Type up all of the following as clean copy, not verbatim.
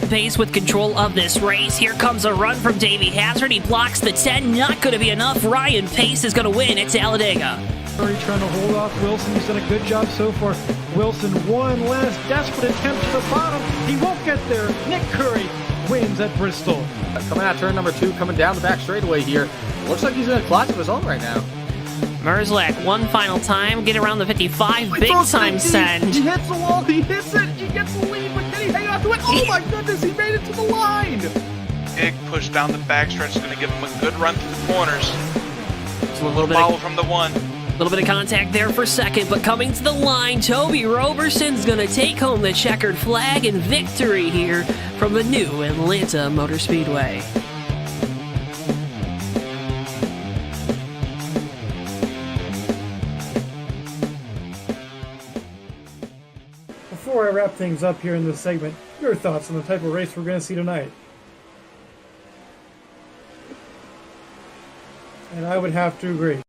pace with control of this race. Here comes a run from Davey Hazard. He blocks the 10. Not going to be enough. Ryan Pace is going to win at Talladega. Curry trying to hold off Wilson. He's done a good job so far. Wilson, one last desperate attempt to the bottom. He won't get there. Nick Curry wins at Bristol. Coming out turn number 2, coming down the back straightaway here. Looks like he's in a class of his own right now. Merzlak, one final time, get around the 55, big time send. He hits the wall, he hits it, he gets the lead, but can he hang on to it? Oh my goodness, he made it to the line! Big push down the backstretch is going to give him a good run through the corners. Just a little bit follow from the 1. A little bit of contact there for second, but coming to the line, Toby Roberson's going to take home the checkered flag and victory here from the new Atlanta Motor Speedway. Before I wrap things up here in this segment, your thoughts on the type of race we're going to see tonight? And I would have to agree.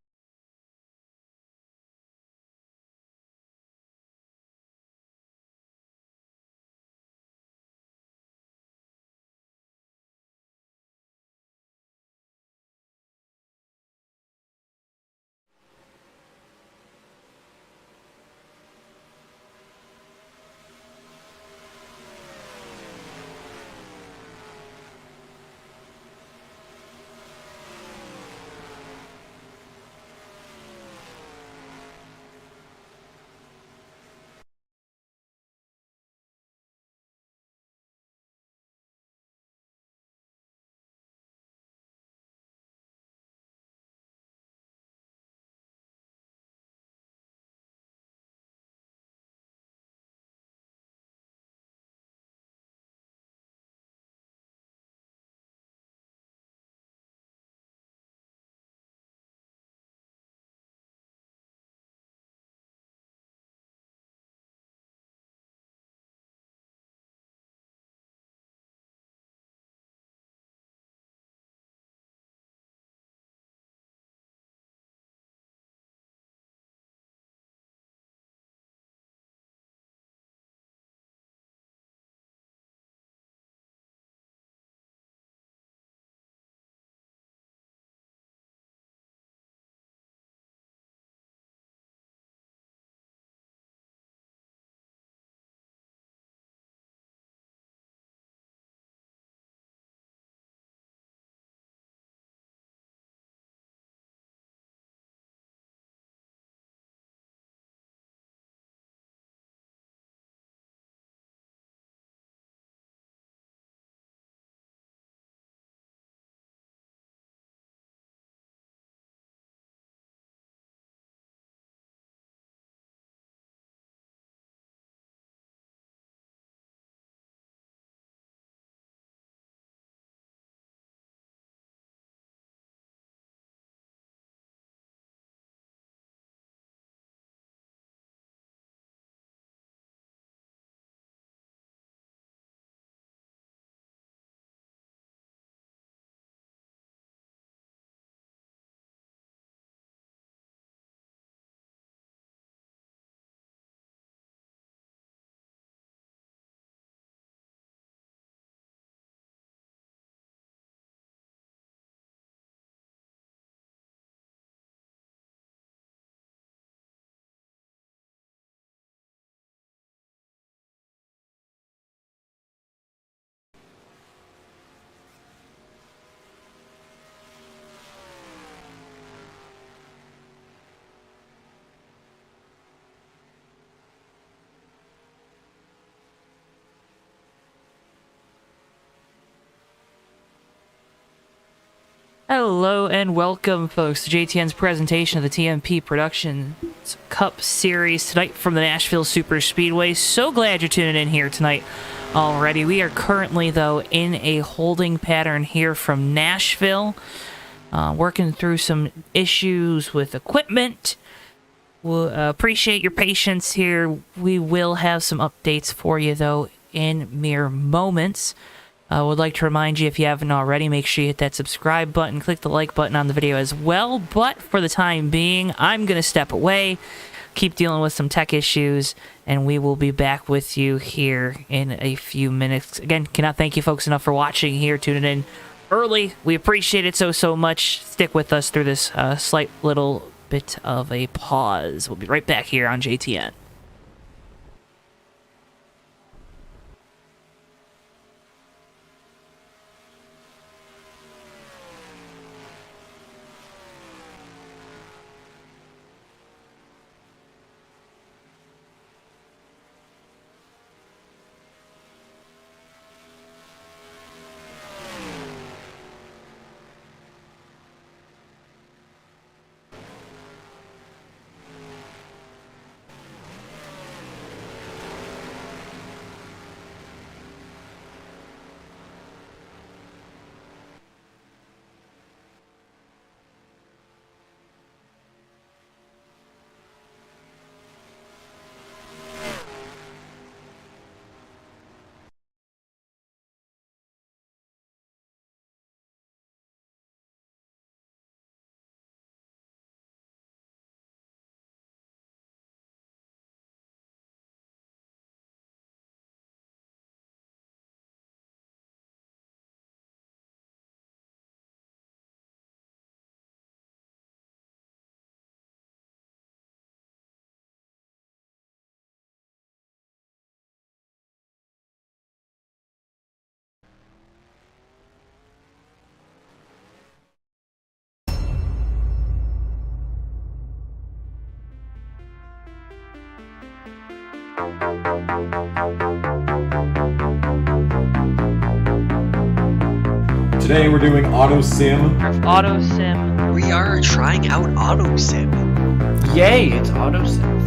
Hello and welcome, folks, to JTN's presentation of the TMP Cup Series tonight from the Nashville Superspeedway. So glad you're tuning in here tonight already. We are currently, though, in a holding pattern here from Nashville, working through some issues with equipment. We'll appreciate your patience here. We will have some updates for you, though, in mere moments. I would like to remind you, if you haven't already, make sure you hit that subscribe button, click the like button on the video as well. But for the time being, I'm going to step away keep dealing with some tech issues, and we will be back with you here in a few minutes. Again, cannot thank you folks enough for watching here, tuning in early. We appreciate it so much. Stick with us through this slight little bit of a pause. We'll be right back here on JTN. Today we're doing Auto Sim. Auto Sim. We are trying out Auto Sim. Yay, it's Auto Sim.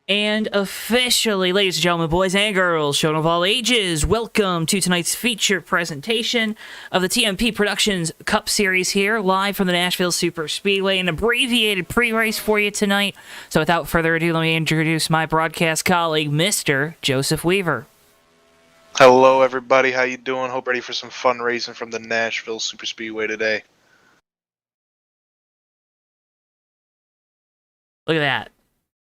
And officially, ladies and gentlemen, boys and girls, children of all ages, welcome to tonight's feature presentation of the TMP Productions Cup Series here, live from the Nashville Superspeedway, an abbreviated pre-race for you tonight. So without further ado, let me introduce my broadcast colleague, Mr. Joseph Weaver. Hello, everybody. How you doing? Hope ready for some fun racing from the Nashville Superspeedway today. Look at that.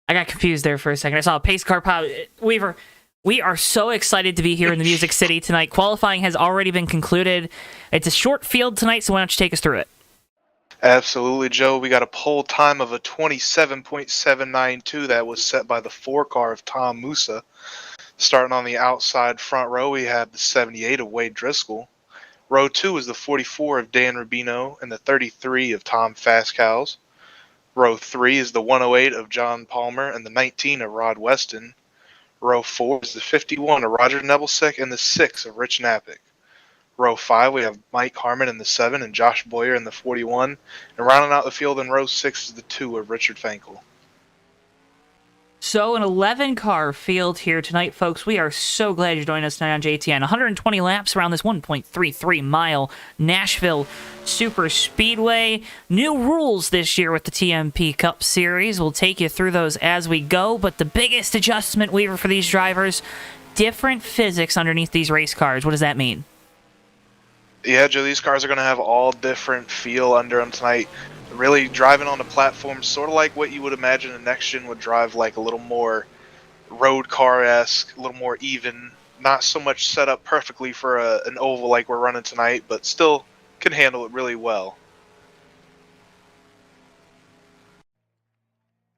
I got confused there for a second. I saw a pace car pop. Weaver, we are so excited to be here in the Music City tonight. Qualifying has already been concluded. It's a short field tonight, so why don't you take us through it? Absolutely, Joe. We got a pole time of a 27.792 that was set by the 4 car of Tom Musa. Starting on the outside front row, we have the 78 of Wade Driscoll. Row 2 is the 44 of Dan Rubino and the 33 of Tom Fastcows. Row 3 is the 108 of John Palmer and the 19 of Rod Weston. Row 4 is the 51 of Roger Nebelsick and the 6 of Rich Napick. Row 5, we have Mike Harmon in the 7 and Josh Boyer in the 41. And rounding out the field in row 6 is the 2 of Richard Fankel. So an 11-car field here tonight, folks. We are so glad you're joining us tonight on JTN. 120 laps around this 1.33-mile Nashville Superspeedway. New rules this year with the TMP Cup Series. We'll take you through those as we go, but the biggest adjustment, Weaver, for these drivers, different physics underneath these race cars. What does that mean? Yeah, Joe, these cars are going to have all different feel under them tonight. Really driving on the platform, sort of like what you would imagine a next gen would drive, like a little more road car-esque, a little more even. Not so much set up perfectly for an oval like we're running tonight, but still can handle it really well.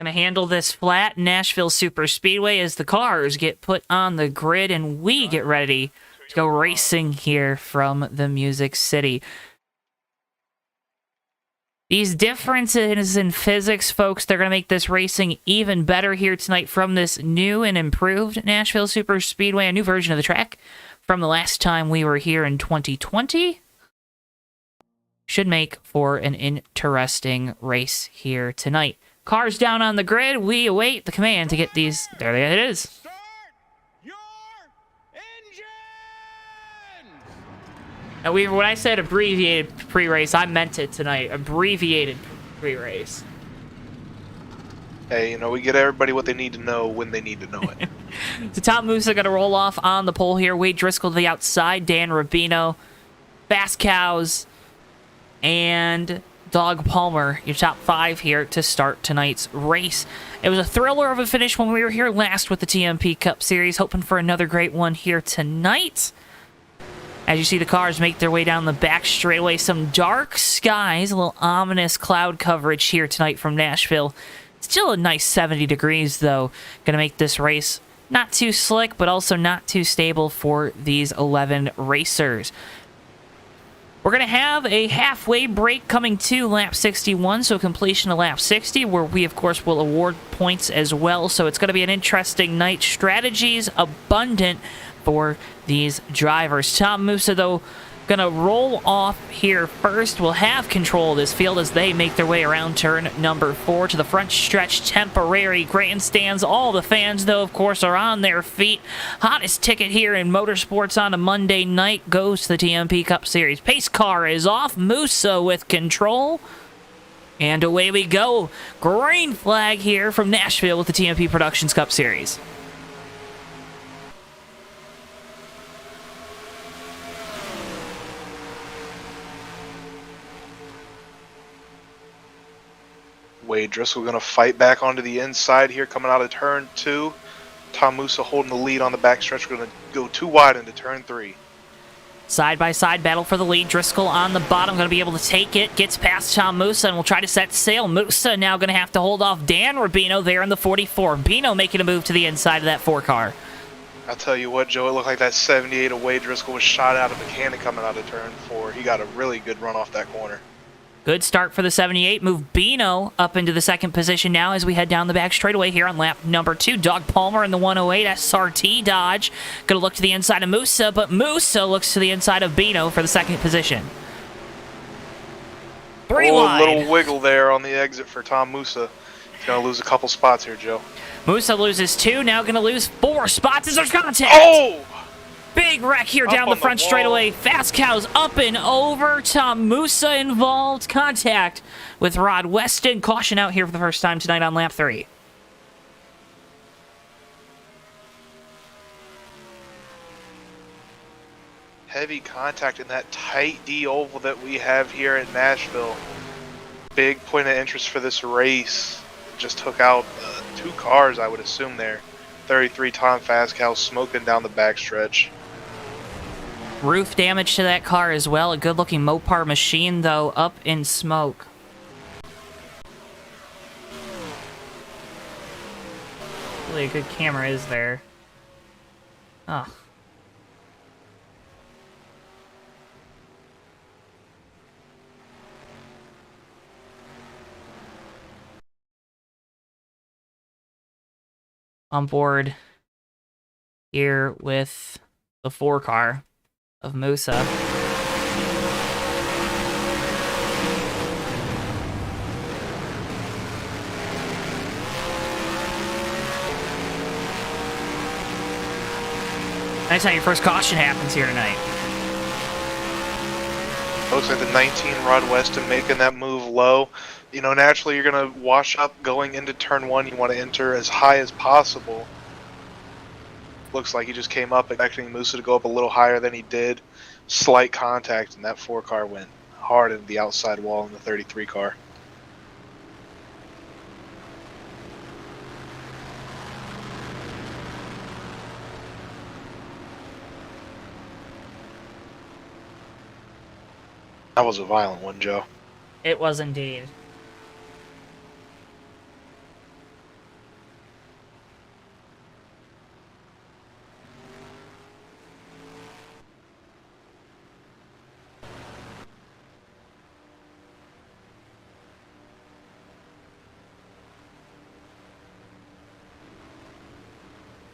Going to handle this flat Nashville Superspeedway as the cars get put on the grid and we get ready to go racing here from the Music City. These differences in physics, folks, they're going to make this racing even better here tonight from this new and improved Nashville Superspeedway, a new version of the track from the last time we were here in 2020. Should make for an interesting race here tonight. Cars down on the grid. We await the command to get these. There it is. Now, Weaver, when I said abbreviated pre-race, I meant it tonight. Abbreviated pre-race. Hey, you know, we get everybody what they need to know when they need to know it. So Tom Musa going to roll off on the pole here. Wade Driscoll to the outside. Dan Rubino, Fastcows, and Doug Palmer, your top 5 here to start tonight's race. It was a thriller of a finish when we were here last with the TMP Cup Series. Hoping for another great one here tonight. As you see the cars make their way down the back straightaway, some dark skies, a little ominous cloud coverage here tonight from Nashville. Still a nice 70 degrees, though. Going to make this race not too slick, but also not too stable for these 11 racers. We're going to have a halfway break coming to lap 61, so completion of lap 60, where we, of course, will award points as well. So it's going to be an interesting night. Strategies abundant for these drivers. Tom Musa, though, going to roll off here first. Will have control of this field as they make their way around turn number 4 to the front stretch. Temporary grandstands. All the fans, though, of course, are on their feet. Hottest ticket here in motorsports on a Monday night goes to the TMP Cup Series. Pace car is off. Musa with control. And away we go. Green flag here from Nashville with the TMP Productions Cup Series. Wade Driscoll going to fight back onto the inside here, coming out of turn 2. Tom Musa holding the lead on the backstretch. We're going to go too wide into turn 3. Side-by-side battle for the lead. Driscoll on the bottom, going to be able to take it. Gets past Tom Musa and will try to set sail. Musa now going to have to hold off Dan Rubino there in the 44. Rubino making a move to the inside of that 4-car. I'll tell you what, Joe, it looked like that 78 of Wade Driscoll was shot out of the cannon coming out of turn 4. He got a really good run off that corner. Good start for the 78. Move Bino up into the second position now as we head down the back straightaway here on lap number 2. Doug Palmer in the 108 SRT Dodge. Going to look to the inside of Musa, but Musa looks to the inside of Bino for the second position. 3 wide. A little wiggle there on the exit for Tom Musa. He's going to lose a couple spots here, Joe. Musa loses 2, now going to lose 4 spots as there's contact. Oh! Big wreck here down the front straightaway. Fastcows up and over. Tom Musa involved. Contact with Rod Weston. Caution out here for the first time tonight on lap 3. Heavy contact in that tight D oval that we have here in Nashville. Big point of interest for this race. Just took out 2 cars, I would assume there. 33 Tom Fastcow smoking down the backstretch. Roof damage to that car as well. A good-looking Mopar machine, though, up in smoke. Really a good camera is there. Oh. On board here with the 4 car of Musa. That's how your first caution happens here tonight. Looks like the 19 Rod Weston making that move low. You know, naturally you're going to wash up going into turn 1. You want to enter as high as possible. Looks like he just came up expecting Musa to go up a little higher than he did. Slight contact, and that 4 car went hard into the outside wall in the 33 car. That was a violent one, Joe. It was indeed.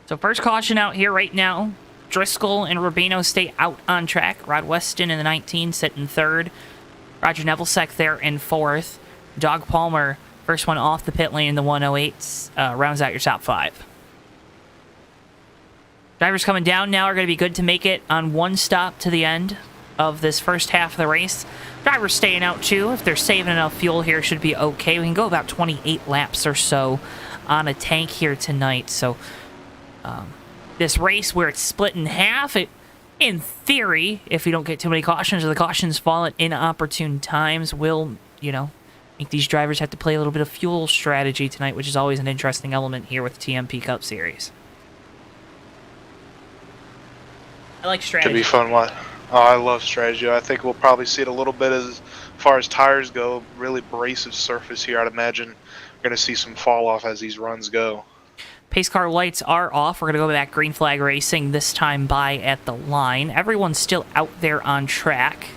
So first caution out here right now. Driscoll and Rubino stay out on track. Rod Weston in the 19 sit in 3rd. Roger Nevelsek there in 4th. Doug Palmer, first one off the pit lane in the 108, rounds out your top 5. Drivers coming down now are going to be good to make it on one stop to the end of this first half of the race. Drivers staying out too. If they're saving enough fuel here, should be okay. We can go about 28 laps or so on a tank here tonight. So this race where it's split in half, in theory, if we don't get too many cautions or the cautions fall at inopportune times, will, make these drivers have to play a little bit of fuel strategy tonight, which is always an interesting element here with the TMP Cup Series. I like strategy. Could be fun. What? Oh, I love strategy. I think we'll probably see it a little bit as far as tires go. Really abrasive surface here. I'd imagine we're going to see some fall off as these runs go. Pace car lights are off. We're going to go back green flag racing, this time by at the line. Everyone's still out there on track.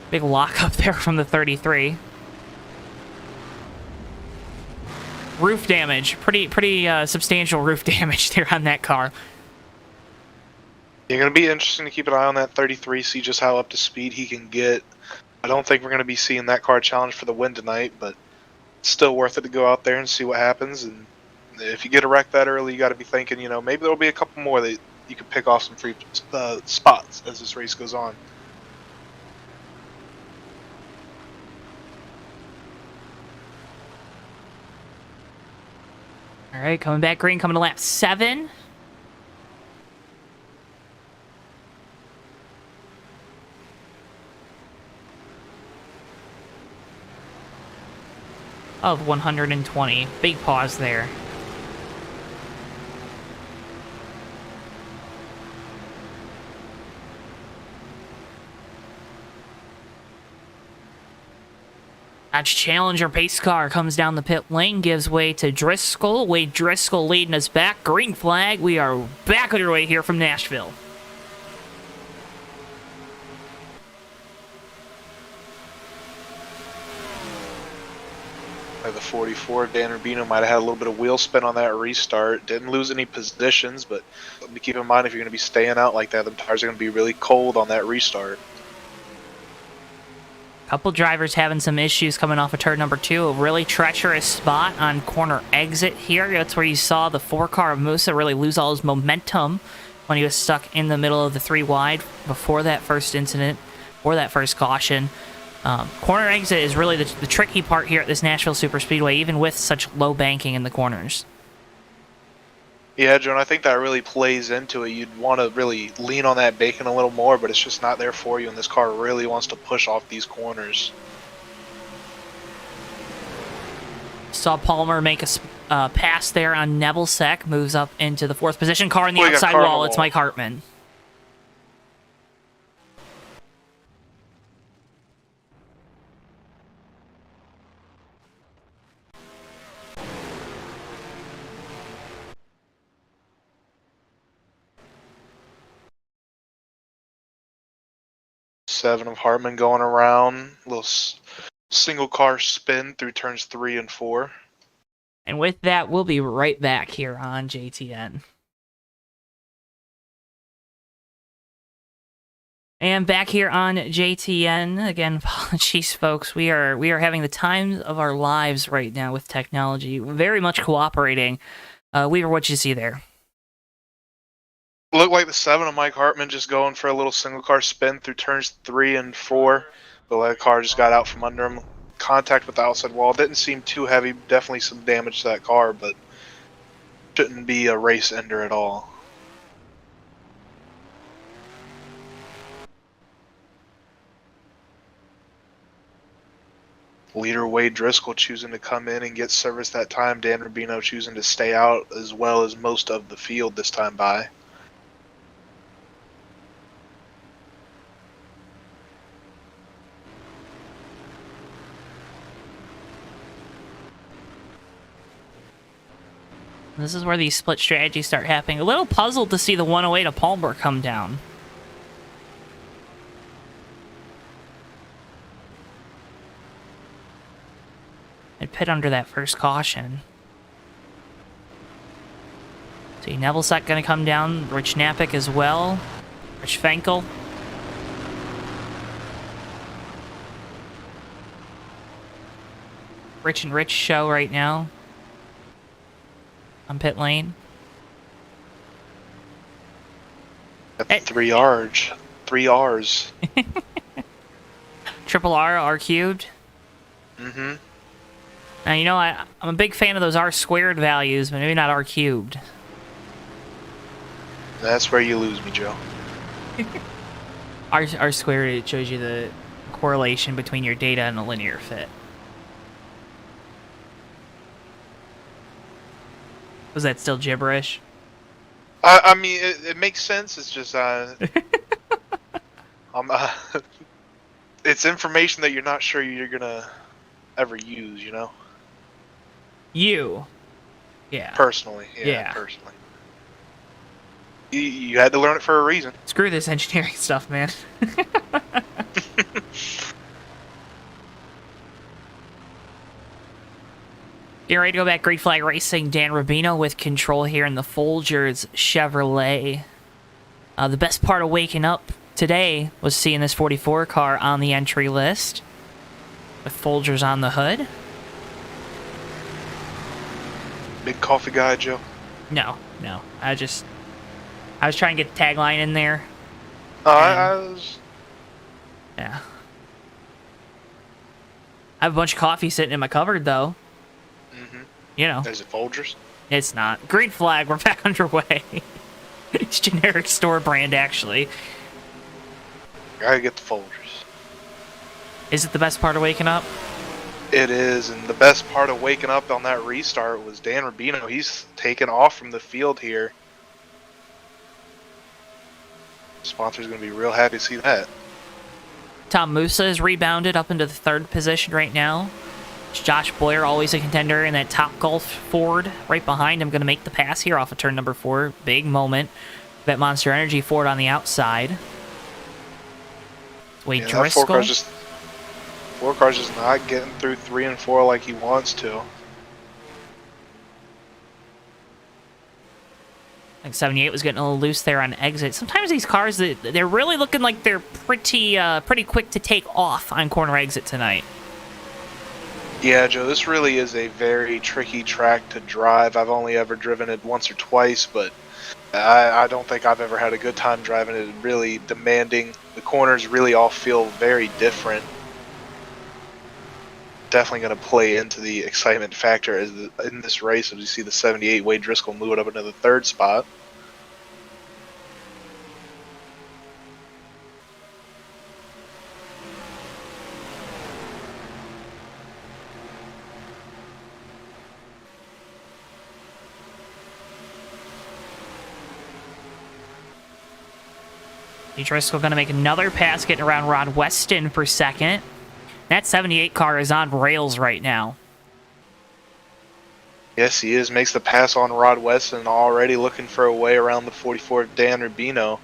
Big lock up there from the 33. Roof damage. Pretty substantial roof damage there on that car. It's going to be interesting to keep an eye on that 33, see just how up to speed he can get. I don't think we're going to be seeing that car challenge for the win tonight, but it's still worth it to go out there and see what happens. And if you get a wreck that early, you got to be thinking, maybe there'll be a couple more that you can pick off some free spots as this race goes on. All right, coming back green, coming to lap 7. Of 120. Big pause there. Dodge Challenger pace car comes down the pit lane, gives way to Driscoll. Wade Driscoll leading us back. Green flag. We are back underway here from Nashville. The 44, Dan Rubino might have had a little bit of wheel spin on that restart. Didn't lose any positions, but something to keep in mind if you're going to be staying out like that, the tires are going to be really cold on that restart. Couple drivers having some issues coming off of turn number 2. A really treacherous spot on corner exit here. That's where you saw the 4 car of Musa really lose all his momentum when he was stuck in the middle of the 3 wide before that first incident, or that first caution. Corner exit is really the tricky part here at this Nashville Superspeedway, even with such low banking in the corners. Yeah, Joan, I think that really plays into it. You'd want to really lean on that bacon a little more, but it's just not there for you, and this car really wants to push off these corners. Saw Palmer make a pass there on Nevelsek, moves up into the 4th position. Car in the outside wall, it's Mike Hartman. 47 of Hartman going around. Little single car spin through turns 3 and 4. And with that, we'll be right back here on JTN. And back here on JTN, again, apologies, folks. We are having the times of our lives right now with technology. Very much cooperating. Weaver, what you see there? Looked like the 7 of Mike Hartman just going for a little single car spin through turns 3 and 4. But that car just got out from under him. Contact with the outside wall. Didn't seem too heavy. Definitely some damage to that car, but shouldn't be a race ender at all. Leader Wade Driscoll choosing to come in and get service that time. Dan Rubino choosing to stay out as well as most of the field this time by. This is where these split strategies start happening. A little puzzled to see the 108 of Palmer come down. And pit under that first caution. See, Neville's not going to come down. Rich Napick as well. Rich Fenkel. Rich and Rich show right now. On pit lane. At 3 R's. 3 R's. Triple R, R cubed. Mm-hmm. Now, you know, I'm a big fan of those R squared values, but maybe not R cubed. That's where you lose me, Joe. R squared, it shows you the correlation between your data and a linear fit. Was that still gibberish? I mean, it makes sense. It's just, it's information that you're not sure you're gonna ever use, you know? You. Yeah. Personally. Yeah. Personally. You had to learn it for a reason. Screw this engineering stuff, man. Getting ready to go back. Green Flag Racing. Dan Rubino with control here in the Folgers Chevrolet. The best part of waking up today was seeing this 44 car on the entry list with Folgers on the hood. Big coffee guy, Joe? No. I was trying to get the tagline in there. I was... Yeah. I have a bunch of coffee sitting in my cupboard, though. Mm-hmm. You know. Is it Folgers? It's not. Green Flag, we're back underway. It's generic store brand, actually. Gotta get the Folgers. Is it the best part of waking up? It is, and the best part of waking up on that restart was Dan Rubino. He's taken off from the field here. Sponsor's going to be real happy to see that. Tom Musa is rebounded up into the 3rd position right now. Josh Boyer, always a contender in that Top Golf Ford right behind him, going to make the pass here off of turn number 4. Big moment. That Monster Energy Ford on the outside. Wade Driscoll. Four cars just not getting through 3 and 4 like he wants to. I think 78 was getting a little loose there on exit. Sometimes these cars, they're really looking like they're pretty quick to take off on corner exit tonight. Yeah, Joe, this really is a very tricky track to drive. I've only ever driven it once or twice, but I don't think I've ever had a good time driving it. It's really demanding. The corners really all feel very different. Definitely going to play into the excitement factor in this race as you see the 78 Wade Driscoll move it up into the 3rd spot. Driscoll going to make another pass, getting around Rod Weston for 2nd. That 78 car is on rails right now. Yes, he is. Makes the pass on Rod Weston, already looking for a way around the 44 of Dan Rubino.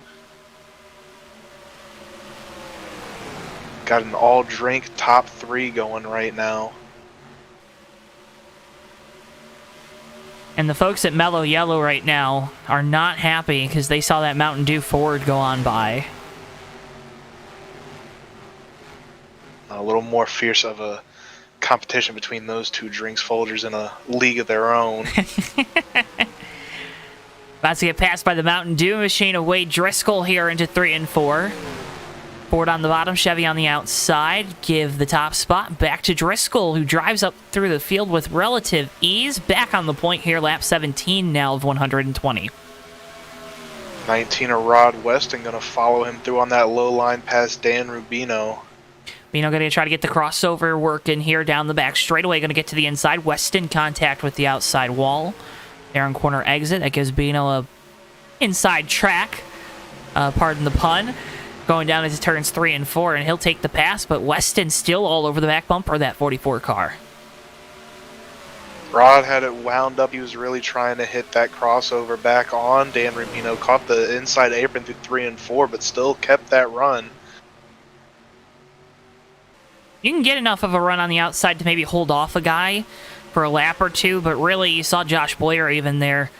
Got an all-drink top 3 going right now. And the folks at Mellow Yellow right now are not happy because they saw that Mountain Dew Ford go on by. A little more fierce of a competition between those two drinks folders in a league of their own. About to get passed by the Mountain Dew machine of Wade Driscoll here into 3 and 4. Ford on the bottom, Chevy on the outside. Give the top spot back to Driscoll, who drives up through the field with relative ease. Back on the point here, lap 17 now of 120. 19 of Rod Weston going to follow him through on that low line past Dan Rubino. Bino going to try to get the crossover working here down the back straightaway. Going to get to the inside. Weston contact with the outside wall. There on corner exit. That gives Bino a inside track. Pardon the pun. Going down into turns 3 and 4, and he'll take the pass, but Weston still all over the back bumper of that 44 car. Rod had it wound up. He was really trying to hit that crossover back on Dan Rubino. Caught the inside apron through 3 and 4, but still kept that run. You can get enough of a run on the outside to maybe hold off a guy for a lap or two, but really you saw Josh Boyer even there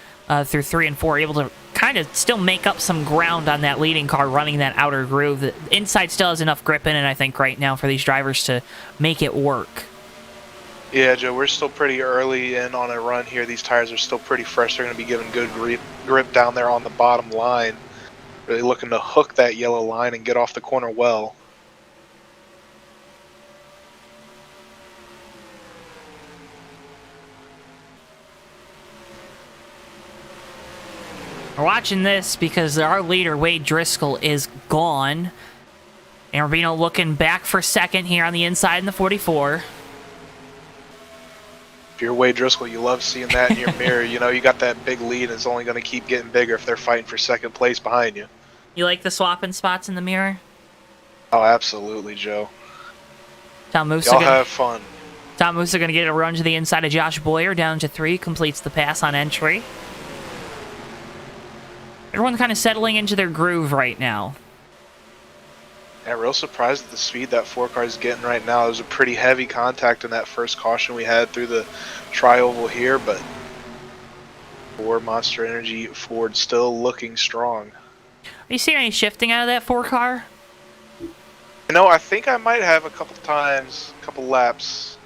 through 3 and 4, able to kind of still make up some ground on that leading car running that outer groove. The inside still has enough grip in it, I think, right now for these drivers to make it work. Yeah, Joe, we're still pretty early in on a run here. These tires are still pretty fresh. They're going to be giving good grip down there on the bottom line. Really looking to hook that yellow line and get off the corner well. We're watching this because our leader, Wade Driscoll, is gone. And Rubino looking back for second here on the inside in the 44. If you're Wade Driscoll, you love seeing that in your mirror. You know, you got that big lead, and it's only going to keep getting bigger if they're fighting for second place behind you. You like the swapping spots in the mirror? Oh, absolutely, Joe. Tom Musa Y'all have fun. Tom Musa going to get a run to the inside of Josh Boyer, down to 3, completes the pass on entry. Everyone kind of settling into their groove right now. Yeah, real surprised at the speed that 4 car is getting right now. It was a pretty heavy contact in that first caution we had through the tri-oval here, but for Monster Energy Ford still looking strong. Are you seeing any shifting out of that 4 car? You know, I think I might have a couple times, a couple laps.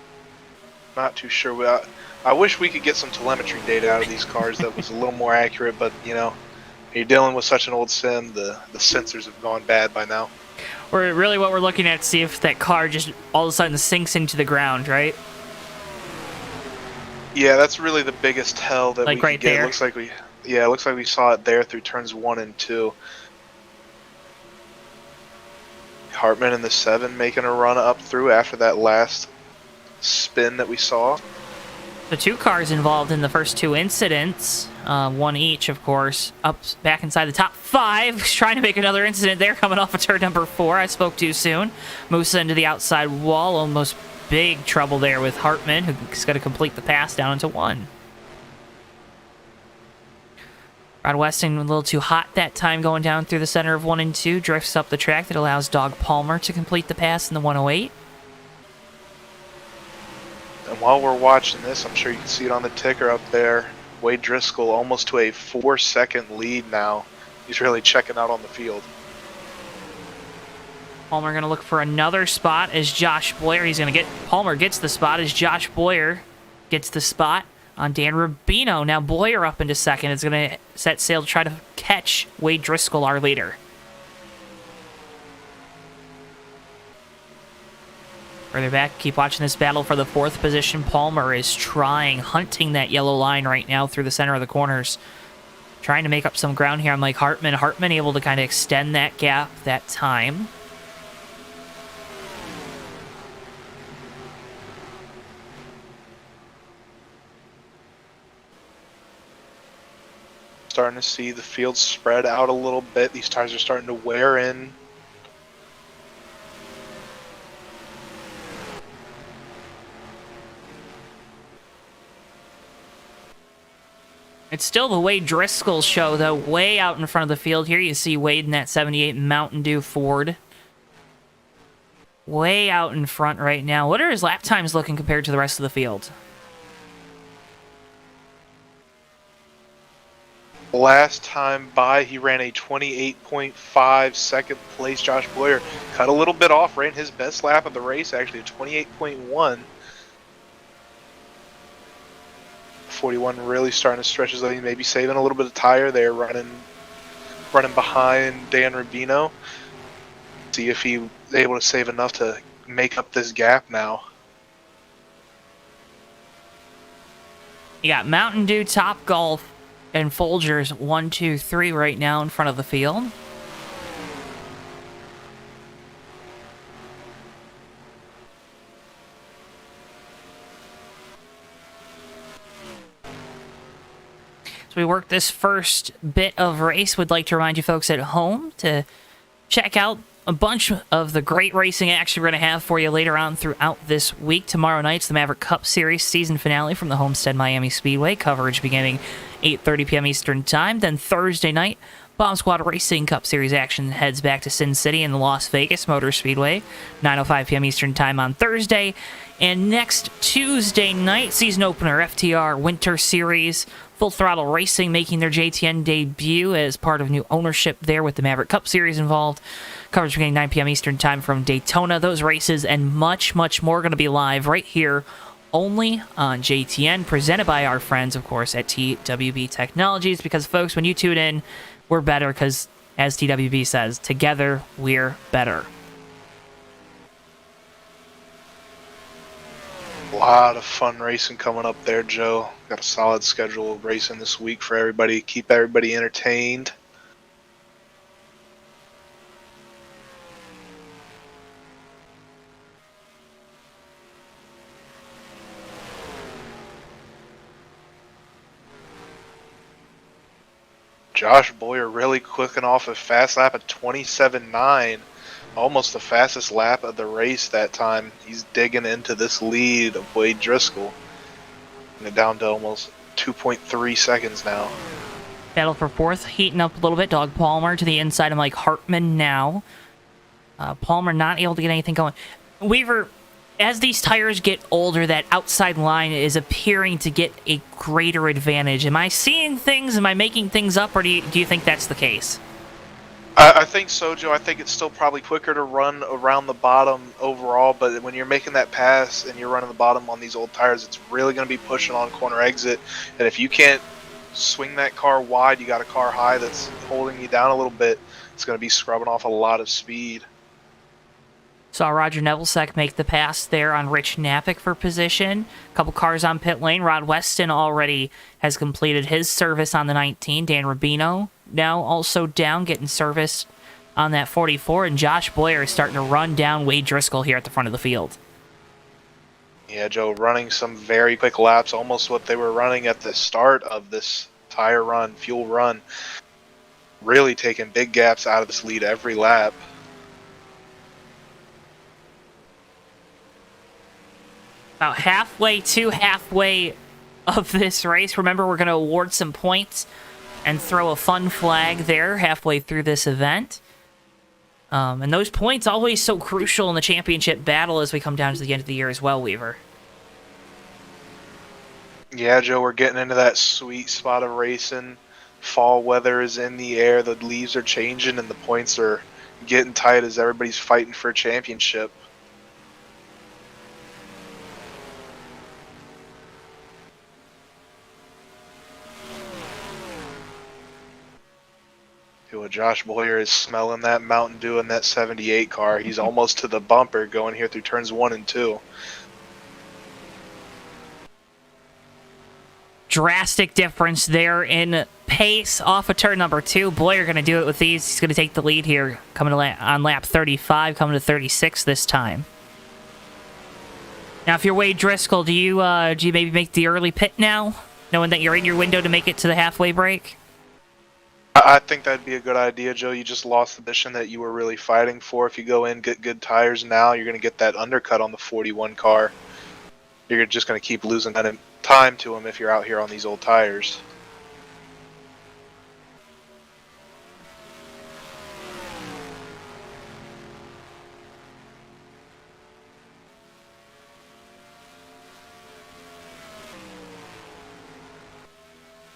Not too sure. I wish we could get some telemetry data out of these cars that was a little more accurate, but, you know, you're dealing with such an old sim, the sensors have gone bad by now. Or really what we're looking at to see if that car just all of a sudden sinks into the ground, right? Yeah, that's really the biggest tell that like we can right get. there. It looks like we saw it there through turns 1 and 2. Hartman in the 7 making a run up through after that last spin that we saw. The 2 cars involved in the first 2 incidents, 1 each, of course, up back inside the top 5, trying to make another incident there, coming off of turn number 4. I spoke too soon. Musa into the outside wall, almost big trouble there with Hartman, who's going to complete the pass down into 1. Rod Weston a little too hot that time going down through the center of 1 and 2, drifts up the track that allows Dog Palmer to complete the pass in the 108. And while we're watching this, I'm sure you can see it on the ticker up there. Wade Driscoll almost to a 4-second lead now. He's really checking out on the field. Palmer going to look for another spot as Josh Boyer. Palmer gets the spot as Josh Boyer gets the spot on Dan Rubino. Now Boyer up into second. It's going to set sail to try to catch Wade Driscoll, our leader. Further back, keep watching this battle for the 4th position. Palmer is hunting that yellow line right now through the center of the corners. Trying to make up some ground here on Mike Hartman. Hartman able to kind of extend that gap that time. Starting to see the field spread out a little bit. These tires are starting to wear in. It's still the Wade Driscoll show, though, way out in front of the field here. You see Wade in that 78 Mountain Dew Ford. way out in front right now. What are his lap times looking compared to the rest of the field? Last time by, he ran a 28.5 second place. Josh Boyer cut a little bit off, ran his best lap of the race, actually a 28.1. 41 really starting to stretch his lead, maybe saving a little bit of tire there, running behind Dan Rubino. See if he's able to save enough to make up this gap now. You got Mountain Dew, Top Golf, and Folgers 1, 2, 3 right now in front of the field. So we work this first bit of race. Would like to remind you folks at home to check out a bunch of the great racing action we're going to have for you later on throughout this week. Tomorrow night's the Maverick Cup Series season finale from the Homestead Miami Speedway. Coverage beginning 8:30 p.m. Eastern Time. Then Thursday night, Bomb Squad Racing Cup Series action heads back to Sin City and the Las Vegas Motor Speedway. 9:05 p.m. Eastern Time on Thursday. And next Tuesday night, season opener, FTR Winter Series. Full Throttle Racing making their JTN debut as part of new ownership there with the Maverick Cup Series involved. Coverage beginning 9 p.m. Eastern Time from Daytona. Those races and much, much more going to be live right here only on JTN, presented by our friends, of course, at TWB Technologies. Because, folks, when you tune in, we're better because, as TWB says, together we're better. A lot of fun racing coming up there, Joe. Got a solid schedule of racing this week for everybody. Keep everybody entertained. Josh Boyer really clicking off a fast lap at 27.9. Almost the fastest lap of the race that time. He's digging into this lead of Wade Driscoll. And it down to almost 2.3 seconds now. Battle for fourth, heating up a little bit. Doug Palmer to the inside of Mike Hartman now. Palmer not able to get anything going. Weaver, as these tires get older, that outside line is appearing to get a greater advantage. Am I seeing things? Am I making things up? Or do you think that's the case? I think so, Joe. I think it's still probably quicker to run around the bottom overall, but when you're making that pass and you're running the bottom on these old tires, it's really going to be pushing on corner exit. And if you can't swing that car wide, you got a car high that's holding you down a little bit, it's going to be scrubbing off a lot of speed. Saw Roger Nevelsek make the pass there on Rich Knapik for position. A couple cars on pit lane. Rod Weston already has completed his service on the 19. Dan Rubino now also down, getting service on that 44. And Josh Boyer is starting to run down Wade Driscoll here at the front of the field. Yeah, Joe, running some very quick laps, almost what they were running at the start of this tire run, fuel run. Really taking big gaps out of this lead every lap. About halfway of this race. Remember, we're going to award some points and throw a fun flag there halfway through this event. And those points always so crucial in the championship battle as we come down to the end of the year as well, Weaver. Yeah, Joe, we're getting into that sweet spot of racing. Fall weather is in the air, the leaves are changing, and the points are getting tight as everybody's fighting for a championship. Josh Boyer is smelling that Mountain Dew in that 78 car. He's almost to the bumper going here through turns 1 and 2. Drastic difference there in pace off of turn number 2. Boyer going to do it with these. He's going to take the lead here, coming on lap 35, coming to 36 this time. Now, if you're Wade Driscoll, do you maybe make the early pit now, knowing that you're in your window to make it to the halfway break? I think that'd be a good idea, Joe. You just lost the position that you were really fighting for. If you go in, get good tires now, you're going to get that undercut on the 41 car. You're just going to keep losing time to him if you're out here on these old tires.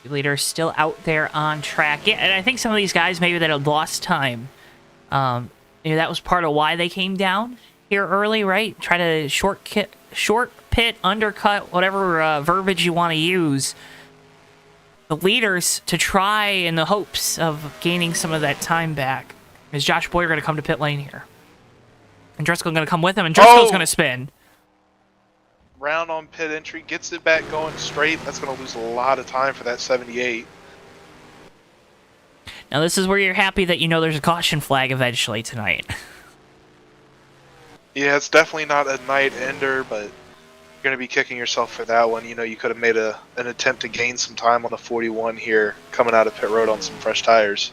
Leader still out there on track. Yeah, and I think some of these guys maybe that had lost time, that was part of why they came down here early, right? Try to short pit, undercut, whatever verbiage you want to use. The leaders to try in the hopes of gaining some of that time back. Is Josh Boyer going to come to pit lane here? And Driscoll going to come with him, and Driscoll's going to spin. Round on pit entry, gets it back going straight. That's going to lose a lot of time for that 78. Now this is where you're happy that you know there's a caution flag eventually tonight. Yeah, it's definitely not a night ender, but you're going to be kicking yourself for that one. You know, you could have made an attempt to gain some time on the 41 here, coming out of pit road on some fresh tires.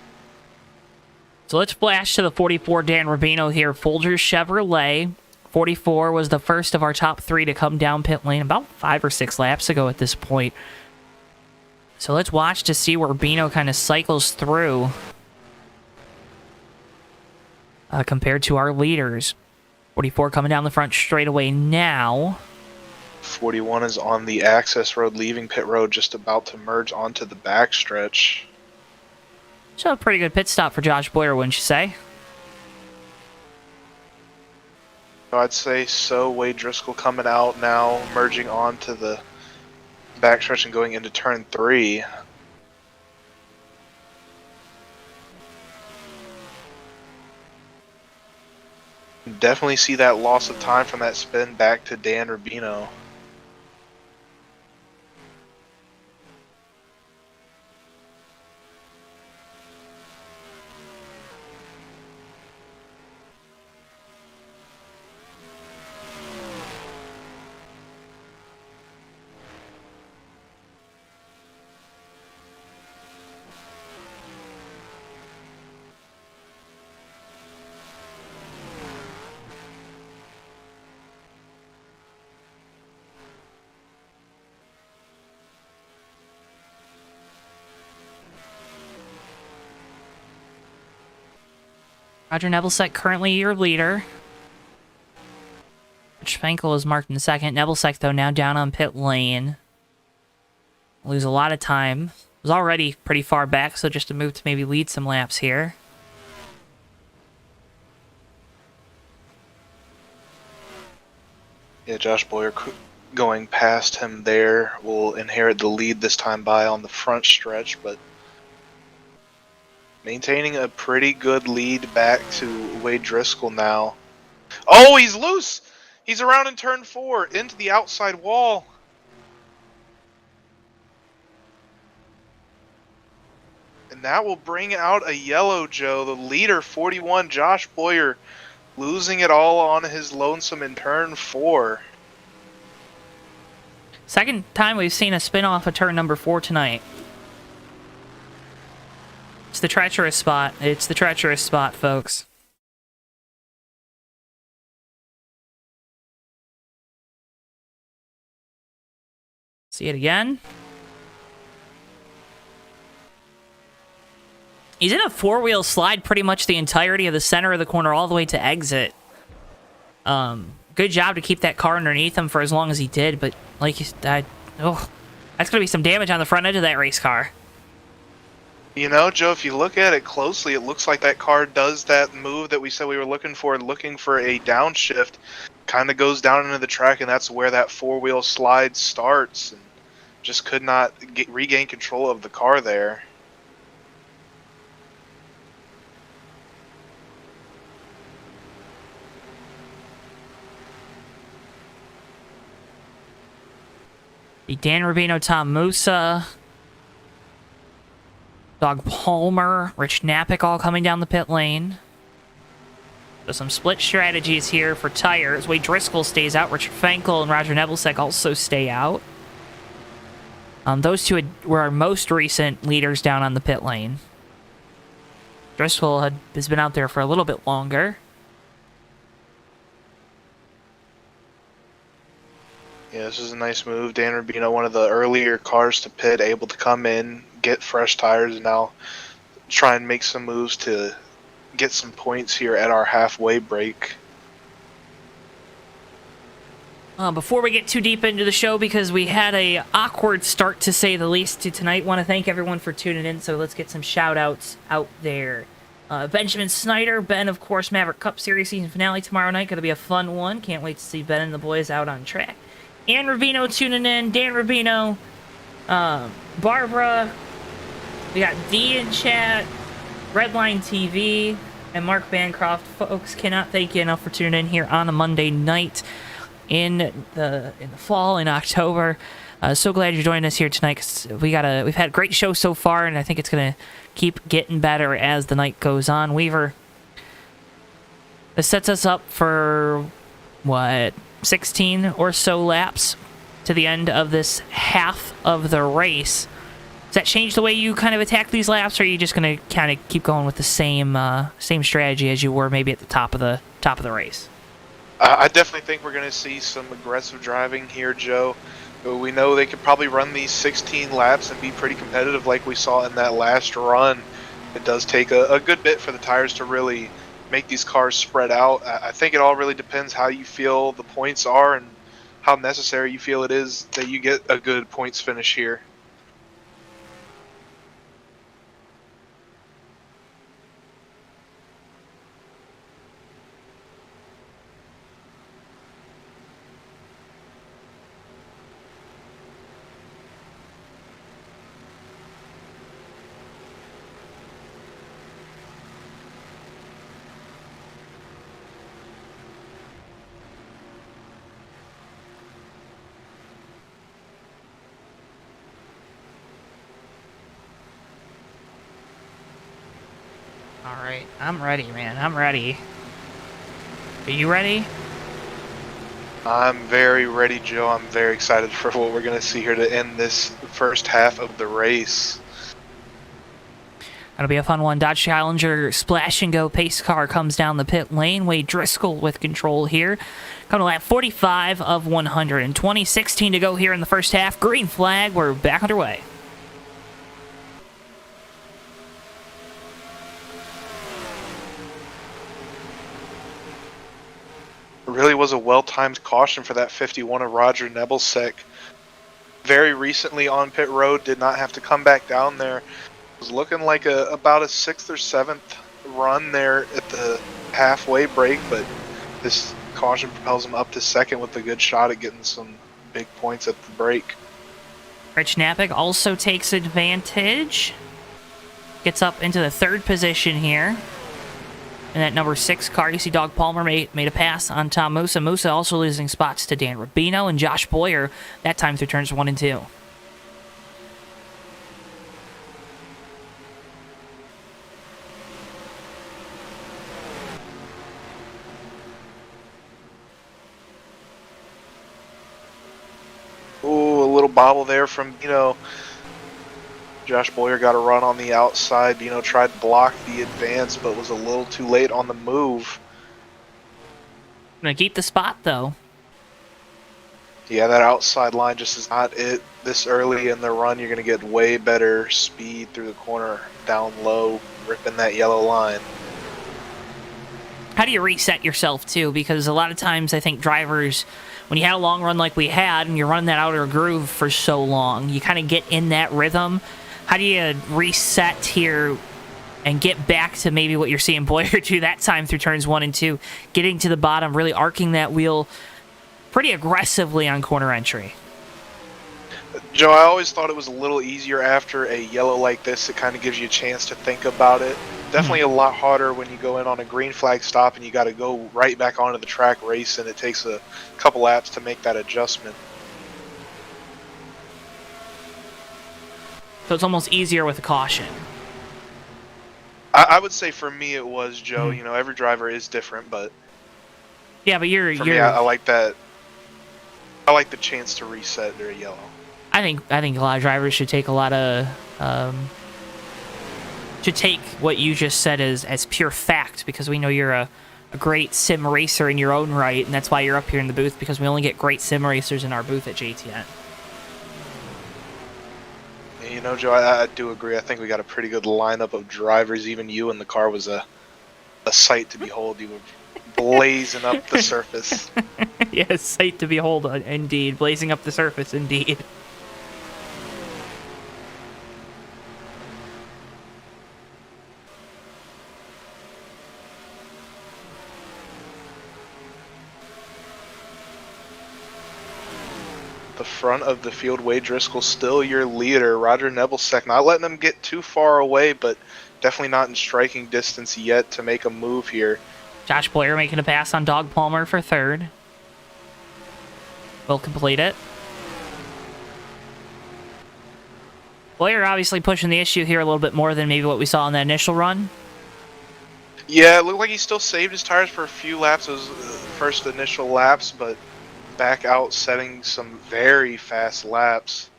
So let's flash to the 44 Dan Rubino here. Folgers Chevrolet. 44 was the first of our top 3 to come down pit lane about 5 or 6 laps ago at this point. So let's watch to see where Rubino kind of cycles through compared to our leaders. 44 coming down the front straightaway now. 41 is on the access road, leaving pit road, just about to merge onto the backstretch. So a pretty good pit stop for Josh Boyer, wouldn't you say? I'd say so. Wade Driscoll coming out now, merging onto the backstretch and going into turn 3. Definitely see that loss of time from that spin back to Dan Rubino. Roger Nebelsack currently your leader. Rich Fenkel is marked in second. Nebelsack, though, now down on pit lane. Lose a lot of time. Was already pretty far back, so just a move to maybe lead some laps here. Yeah, Josh Boyer going past him there will inherit the lead this time by on the front stretch, but maintaining a pretty good lead back to Wade Driscoll now. Oh, he's loose! He's around in turn 4, into the outside wall. And that will bring out a yellow, Joe. The leader, 41, Josh Boyer, losing it all on his lonesome in turn 4. Second time we've seen a spin off of turn number 4 tonight. It's the treacherous spot. It's the treacherous spot, folks. See it again. He's in a 4-wheel slide pretty much the entirety of the center of the corner all the way to exit. Good job to keep that car underneath him for as long as he did, but like you said, that's going to be some damage on the front edge of that race car. You know, Joe, if you look at it closely, it looks like that car does that move that we said we were looking for a downshift. Kind of goes down into the track, and that's where that 4-wheel slide starts. And just could not regain control of the car there. Dan Rubino, Tom Musa, Doug Palmer, Rich Napick all coming down the pit lane. So some split strategies here for tires. Wade Driscoll stays out. Richard Fenkel and Roger Nebelsack also stay out. Those two were our most recent leaders down on the pit lane. Driscoll has been out there for a little bit longer. Yeah, this is a nice move. Dan Rubino, one of the earlier cars to pit, able to come in, get fresh tires, and now try and make some moves to get some points here at our halfway break. Before we get too deep into the show, because we had a awkward start to say the least to tonight, want to thank everyone for tuning in, so let's get some shout-outs out there. Benjamin Snyder, Ben, of course, Maverick Cup Series season finale tomorrow night. Going to be a fun one. Can't wait to see Ben and the boys out on track. Ann Rubino tuning in. Dan Rubino. Barbara. We got D in chat. Redline TV. And Mark Bancroft. Folks, cannot thank you enough for tuning in here on a Monday night in the fall, in October. So glad you're joining us here tonight, 'cause we've had a great show so far, and I think it's going to keep getting better as the night goes on. Weaver, this sets us up for, what, 16 or so laps to the end of this half of the race. Does that change the way you kind of attack these laps, or are you just going to kind of keep going with the same strategy as you were maybe at the top of the race? I definitely think we're going to see some aggressive driving here, Joe. We know they could probably run these 16 laps and be pretty competitive like we saw in that last run. It does take a good bit for the tires to really make these cars spread out. I think it all really depends how you feel the points are and how necessary you feel it is that you get a good points finish here. Alright, I'm ready, man. I'm ready. Are you ready? I'm very ready, Joe. I'm very excited for what we're going to see here to end this first half of the race. That'll be a fun one. Dodge Challenger splash and go pace car comes down the pit lane. Wade Driscoll with control here. Coming to lap 45 of 120. 16 to go here in the first half. Green flag. We're back underway. Really was a well-timed caution for that 51 of Roger Nebelsick. Very recently on pit road, did not have to come back down there. Was looking like about a 6th or 7th run there at the halfway break, but this caution propels him up to 2nd with a good shot at getting some big points at the break. Rich Napick also takes advantage. Gets up into the 3rd position here. In that number 6 car, you see Doug Palmer made a pass on Tom Musa. Musa also losing spots to Dan Rubino and Josh Boyer, that time through turns 1 and 2. Ooh, a little bobble there from, Josh Boyer got a run on the outside. Tried to block the advance, but was a little too late on the move. Gonna keep the spot, though. Yeah, that outside line just is not it. This early in the run, you're going to get way better speed through the corner, down low, ripping that yellow line. How do you reset yourself, too? Because a lot of times I think drivers, when you had a long run like we had, and you're running that outer groove for so long, you kind of get in that rhythm. How do you reset here and get back to maybe what you're seeing Boyer do that time through turns 1 and 2, getting to the bottom, really arcing that wheel pretty aggressively on corner entry? Joe, I always thought it was a little easier after a yellow like this. It kind of gives you a chance to think about it. Definitely a lot harder when you go in on a green flag stop and you got to go right back onto the track race, and it takes a couple laps to make that adjustment. So it's almost easier with a caution. I would say for me it was, Joe. Every driver is different, but yeah, but for me, I like that. I like the chance to reset their yellow. I think a lot of drivers should take should take what you just said as pure fact, because we know you're a great sim racer in your own right, and that's why you're up here in the booth, because we only get great sim racers in our booth at JTN. Joe, I do agree. I think we got a pretty good lineup of drivers. Even you in the car was a sight to behold. You were blazing up the surface. Yes, sight to behold, indeed. Blazing up the surface, indeed. The front of the field, Wade Driscoll still your leader. Roger Nebelsack not letting him get too far away, but definitely not in striking distance yet to make a move here. Josh Boyer making a pass on Dog Palmer for third. Will complete it. Boyer obviously pushing the issue here a little bit more than maybe what we saw in that initial run. Yeah, it looked like he still saved his tires for a few laps, those first initial laps, but back out setting some very fast laps.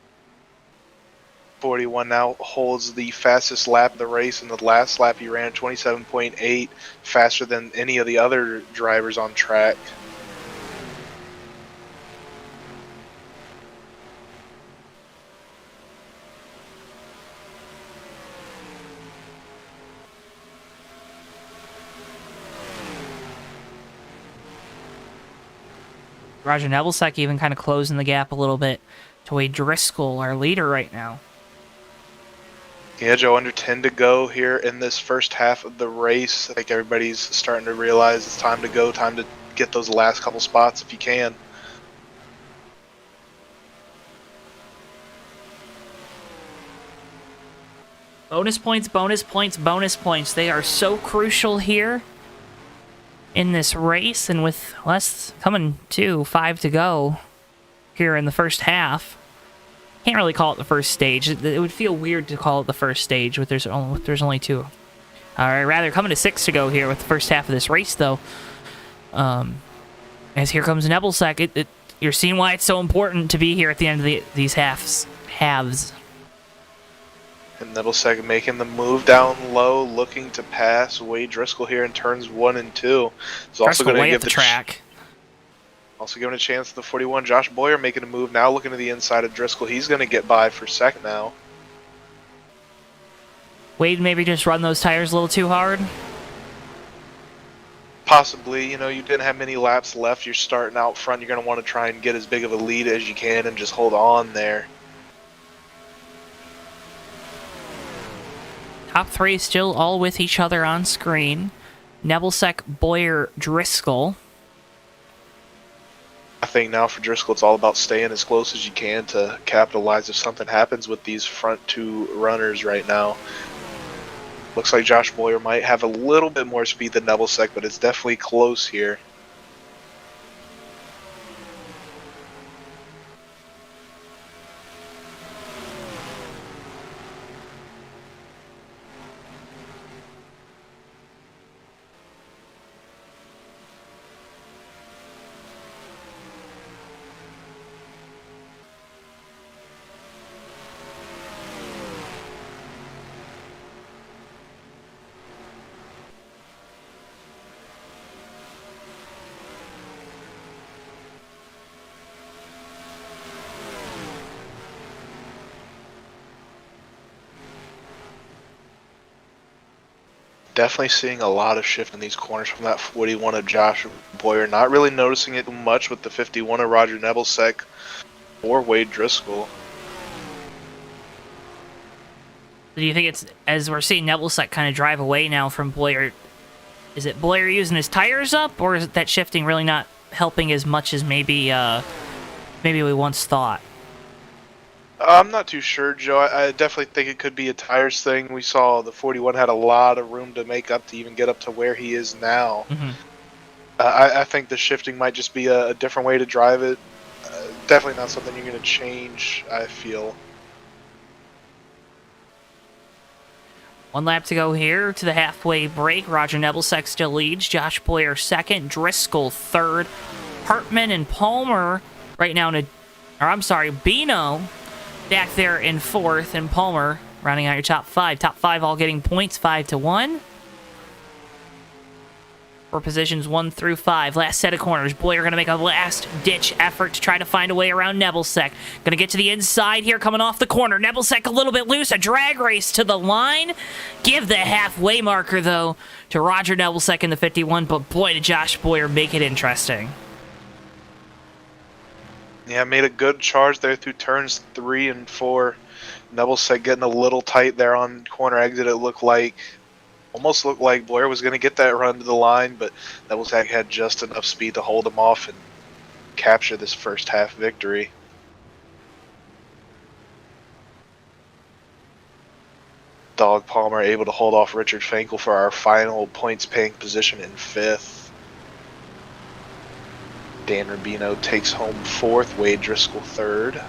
41 now holds the fastest lap of the race. In the last lap he ran 27.8, faster than any of the other drivers on track. Roger Nebelsack even kind of closing the gap a little bit to Wade Driscoll, our leader right now. Yeah, Joe, under 10 to go here in this first half of the race. I think everybody's starting to realize it's time to go, time to get those last couple spots if you can. Bonus points, bonus points, bonus points. They are so crucial here in this race, and with less coming to 5 to go here in the first half. Can't really call it the first stage. It would feel weird to call it the first stage with there's only 2. All right, rather coming to 6 to go here with the first half of this race, though. As here comes Nebelsack, you're seeing why it's so important to be here at the end of these halves. And Nebelsack making the move down low, looking to pass Wade Driscoll here in turns 1 and 2. He's also going to give the track. Also giving a chance to the 41. Josh Boyer making a move now, looking to the inside of Driscoll. He's going to get by for second now. Wade maybe just run those tires a little too hard. Possibly, you didn't have many laps left. You're starting out front. You're going to want to try and get as big of a lead as you can and just hold on there. Top 3 still all with each other on screen. Nebelsack, Boyer, Driscoll. I think now for Driscoll, it's all about staying as close as you can to capitalize if something happens with these front 2 runners right now. Looks like Josh Boyer might have a little bit more speed than Nebelsack, but it's definitely close here. Definitely seeing a lot of shift in these corners from that 41 of Josh Boyer. Not really noticing it much with the 51 of Roger Nebelsack or Wade Driscoll. Do you think it's, as we're seeing Nebelsack kind of drive away now from Boyer, is it Boyer using his tires up, or is it that shifting really not helping as much as maybe we once thought? I'm not too sure, Joe. I definitely think it could be a tires thing. We saw the 41 had a lot of room to make up to even get up to where he is now. Mm-hmm. I think the shifting might just be a different way to drive it. Definitely not something you're going to change, I feel. 1 lap to go here to the halfway break. Roger Nebelsack still leads. Josh Boyer second. Driscoll third. Hartman and Palmer right now Bino back there in 4th, and Palmer rounding out your top 5. Top 5 all getting points, 5 to 1. for positions 1 through 5. Last set of corners. Boyer going to make a last-ditch effort to try to find a way around Nebelsic. Going to get to the inside here, coming off the corner. Nebelsic a little bit loose. A drag race to the line. Give the halfway marker, though, to Roger Nebelsic in the 51, but boy, did Josh Boyer make it interesting. Yeah, made a good charge there through turns 3 and 4. Nebelsic getting a little tight there on corner exit, it almost looked like Boyer was going to get that run to the line, but Nebelsic had just enough speed to hold him off and capture this first half victory. Dog Palmer able to hold off Richard Finkel for our final points paying position in 5th. Dan Rubino takes home 4th, Wade Driscoll 3rd.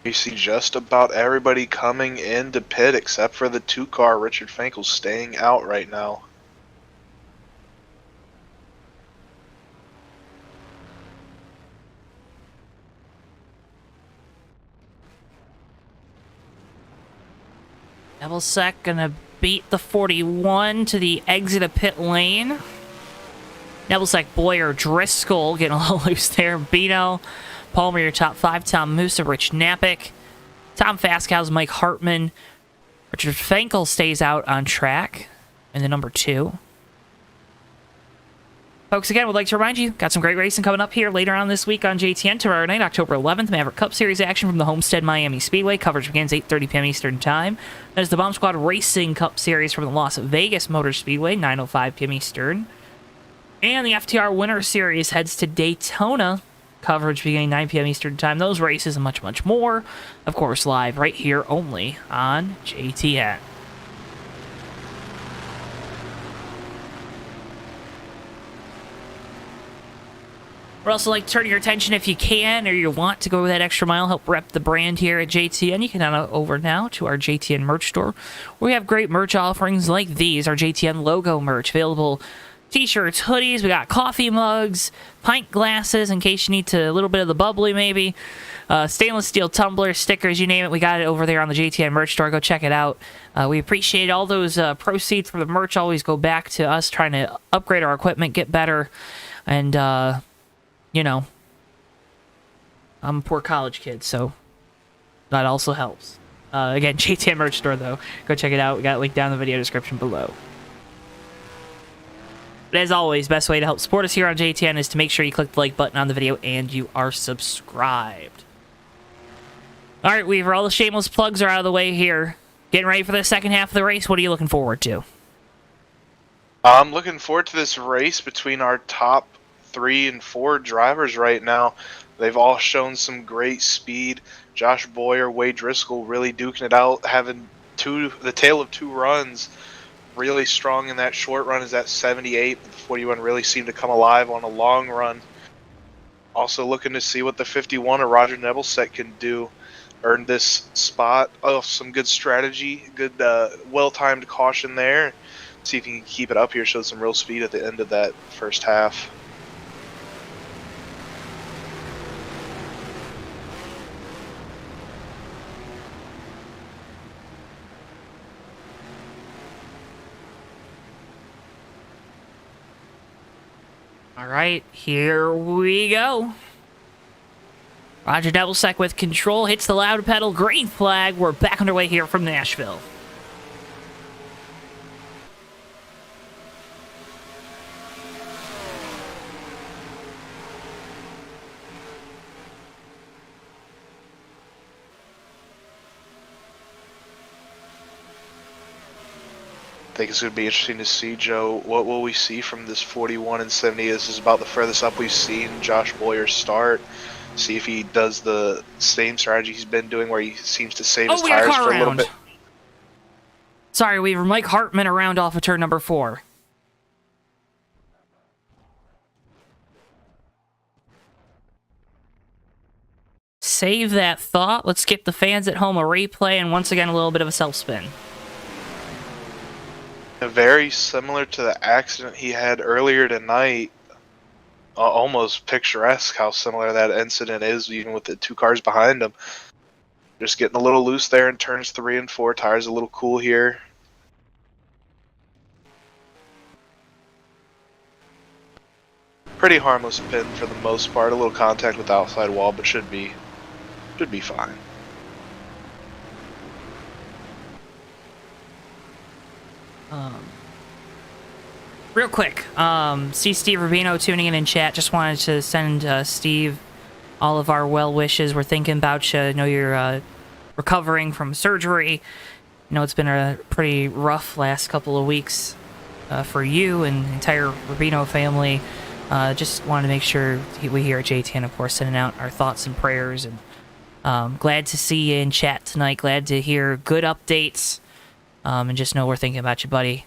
You see just about everybody coming into pit except for the 2-car. Richard Finkel staying out right now. Nebelsic gonna beat the 41 to the exit of pit lane. Nebelsic, Boyer, Driscoll getting a little loose there. Bino, Palmer, your top 5. Tom Musa, Rich Napick, Tom Fastcows, Mike Hartman. Richard Finkel stays out on track in the number 2. Folks, again, would like to remind you, got some great racing coming up here later on this week on JTN. Tomorrow night, October 11th, Maverick Cup Series action from the Homestead Miami Speedway. Coverage begins 8:30 p.m. Eastern Time. That is the Bomb Squad Racing Cup Series from the Las Vegas Motor Speedway, 9:05 p.m. Eastern. And the FTR Winter Series heads to Daytona. Coverage beginning 9 p.m. Eastern Time. Those races and much, much more, of course, live right here only on JTN. We'd also like to turn your attention, if you can or you want to go that extra mile, help rep the brand here at JTN. You can head over now to our JTN merch store, where we have great merch offerings like these. Our JTN logo merch available. T-shirts, hoodies, we got coffee mugs, pint glasses in case you need a little bit of the bubbly maybe, stainless steel tumblers, stickers, you name it, we got it over there on the JTN merch store. Go check it out. We appreciate all those proceeds from the merch always go back to us trying to upgrade our equipment, get better, and, you know, I'm a poor college kid, so that also helps. Again, JTN merch store, though. Go check it out. We got a link down in the video description below. But as always, best way to help support us here on JTN is to make sure you click the like button on the video and you are subscribed. All right, Weaver, all the shameless plugs are out of the way here. Getting ready for the second half of the race. What are you looking forward to? I'm looking forward to this race between our top 3 and 4 drivers right now. They've all shown some great speed. Josh Boyer, Wade Driscoll really duking it out, having the tale of 2 runs. Really strong in that short run is that 78. The 41 really seemed to come alive on a long run. Also looking to see what the 51 of Roger Nebelsic can do. Earned this spot. Oh, some good strategy. Good, well-timed caution there. See if he can keep it up here. Showed some real speed at the end of that first half. All right, here we go. Roger Nebelsic with control, hits the loud pedal, green flag. We're back underway here from Nashville. I think it's going to be interesting to see, Joe, what will we see from this 41 and 70. This is about the furthest up we've seen Josh Boyer start. See if he does the same strategy he's been doing where he seems to save his tires for a little bit. Sorry, Weaver. Mike Hartman around off of turn number 4. save that thought. Let's get the fans at home a replay, and once again, a little bit of a self-spin. Very similar to the accident he had earlier tonight. Almost picturesque how similar that incident is, even with the 2 cars behind him. Just getting a little loose there in turns 3 and 4. Tires a little cool here. Pretty harmless pin for the most part. A little contact with the outside wall, but should be fine. Real quick, see Steve Rubino tuning in chat. Just wanted to send Steve all of our well wishes. We're thinking about you. I know you're recovering from surgery. I know it's been a pretty rough last couple of weeks for you and the entire Rubino family. Just wanted to make sure we here at JTN, of course, sending out our thoughts and prayers. And glad to see you in chat tonight. Glad to hear good updates. And just know we're thinking about you, buddy.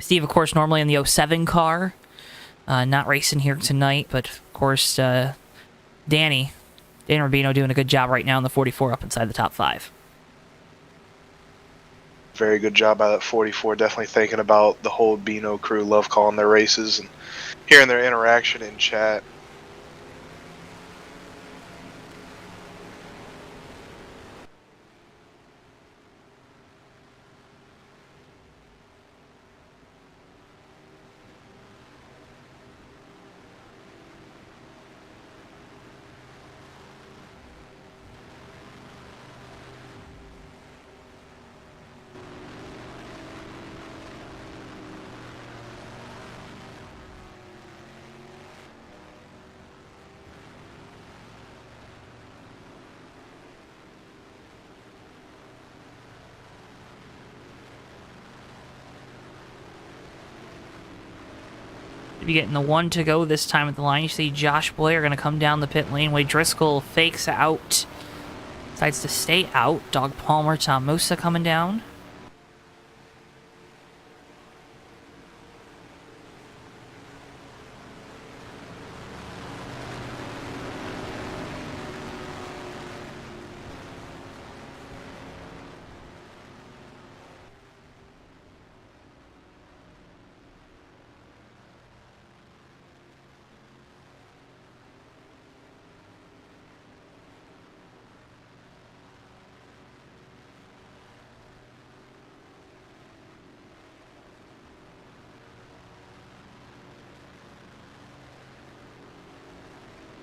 Steve, of course, normally in the 07 car. Not racing here tonight, but of course, Dan Rubino doing a good job right now in the 44 up inside the top 5. Very good job by that 44. Definitely thinking about the whole Bino crew. Love calling their races and hearing their interaction in chat. Be getting the 1 to go this time at the line. You see Josh Boyer going to come down the pit lane. Wade Driscoll fakes out. Decides to stay out. Dog Palmer, Tom Musa coming down.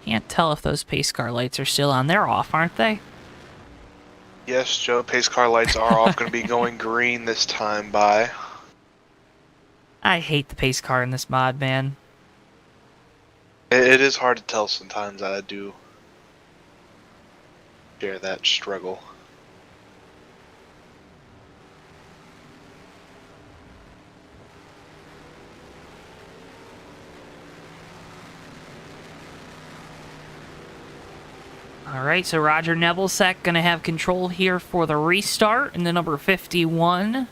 Can't tell if those pace car lights are still on. They're off, aren't they? Yes, Joe, pace car lights are off. Going to be going green this time by. I hate the pace car in this mod, man. It is hard to tell sometimes. I do share that struggle. Alright, so Roger Nebelsack going to have control here for the restart in the number 51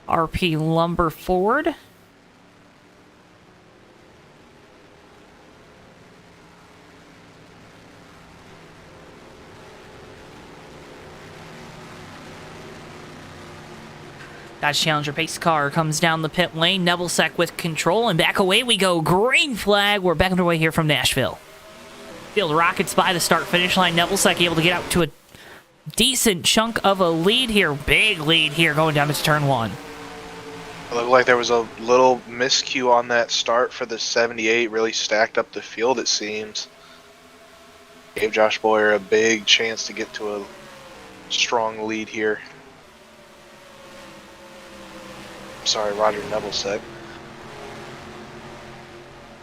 RP Lumber Ford. Dodge Challenger pace car comes down the pit lane. Nebelsack with control, and back away we go. Green flag. We're back underway here from Nashville. Field rockets by the start-finish line. Nebelsack able to get out to a decent chunk of a lead here. Big lead here going down to turn 1. It looked like there was a little miscue on that start for the 78. Really stacked up the field, it seems. Gave Josh Boyer a big chance to get to a strong lead here. Sorry, Roger Nebelsack.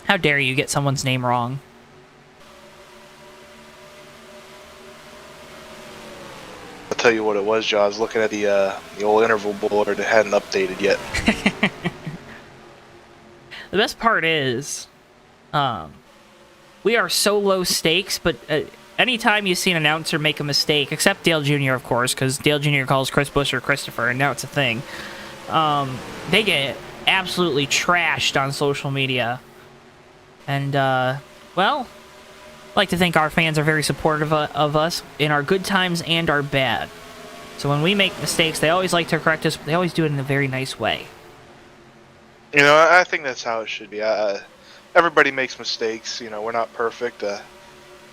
How dare you get someone's name wrong? I'll tell you what it was, Joe. I was looking at the old interval board. It hadn't updated yet. The best part is, we are so low stakes, but anytime you see an announcer make a mistake, except Dale Jr., of course, because Dale Jr. calls Chris Buescher Christopher, and now it's a thing, they get absolutely trashed on social media. And, well, like to think our fans are very supportive of us in our good times and our bad. So when we make mistakes, they always like to correct us, but they always do it in a very nice way. You know, I think that's how it should be. Everybody makes mistakes. You know, we're not perfect,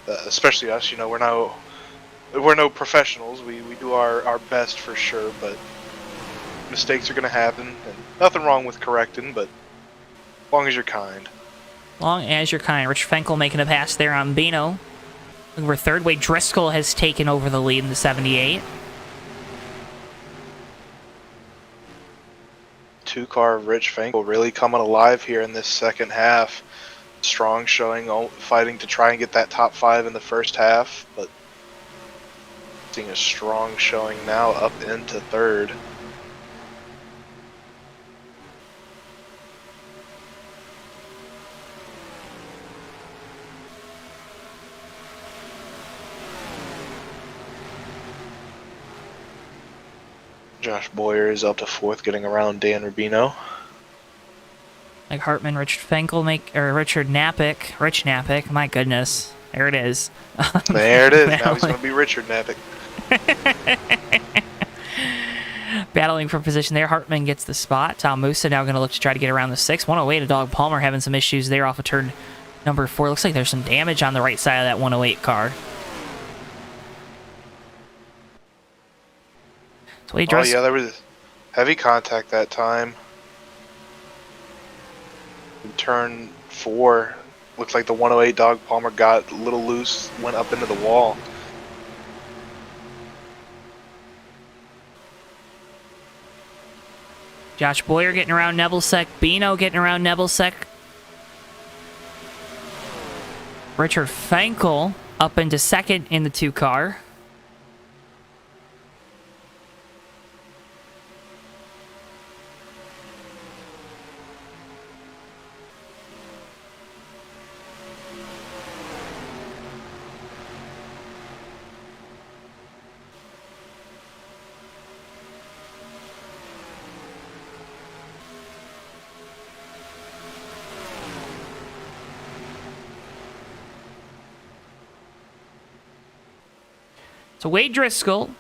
especially us. You know, we're no professionals. We do our best for sure, but mistakes are going to happen, and nothing wrong with correcting, but as long as you're kind. Long as you're kind. Rich Fenkel making a pass there on Bino. Over third. Wade Driscoll has taken over the lead in the 78. Two-car of Rich Fenkel really coming alive here in this second half. Strong showing, fighting to try and get that top 5 in the first half, but seeing a strong showing now up into third. Josh Boyer is up to fourth, getting around Dan Rubino. Like Hartman, Richard Knappick, my goodness. There it is. There it is. Now he's going to be Richard Knappick. Battling for position there. Hartman gets the spot. Tom Musa now going to look to try to get around the 6. 108 to Dog Palmer having some issues there off of turn number 4. Looks like there's some damage on the right side of that 108 car. So oh yeah, there was heavy contact that time. In turn 4, looks like the 108 Dog Palmer got a little loose, went up into the wall. Josh Boyer getting around Nebelsick. Bino getting around Nebelsick. Richard Fenkel up into second in the 2 car. So Wade Driscoll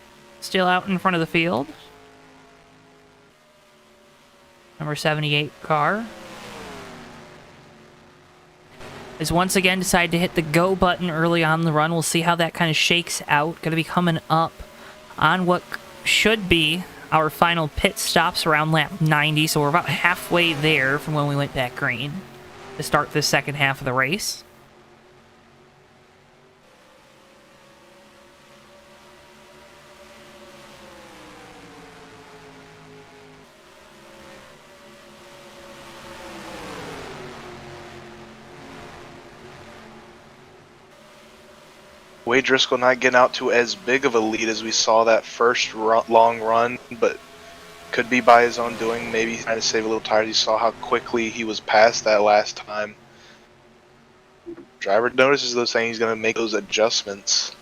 still out in front of the field. Number 78 car is once again decided to hit the go button early on the run. We'll see how that kind of shakes out. Going to be coming up on what should be our final pit stops around lap 90. So we're about halfway there from when we went back green to start the second half of the race. Wade Driscoll not getting out to as big of a lead as we saw that first long run, but could be by his own doing, maybe trying to save a little tires. You saw how quickly he was past that last time. Driver notices those things, he's going to make those adjustments.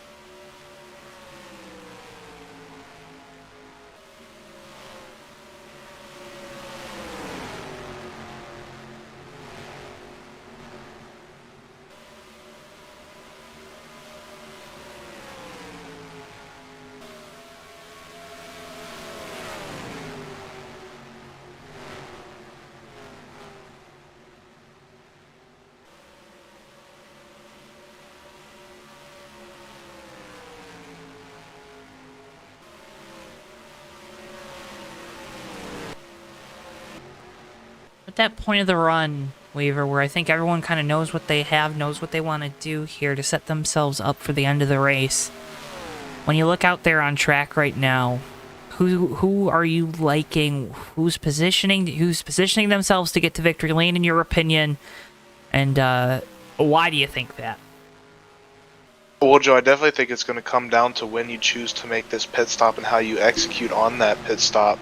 At that point of the run, Weaver, where I think everyone kind of knows what they have, knows what they want to do here to set themselves up for the end of the race. When you look out there on track right now, who are you liking? Who's positioning themselves to get to victory lane, in your opinion? And why do you think that? Well, Joe, I definitely think it's going to come down to when you choose to make this pit stop and how you execute on that pit stop.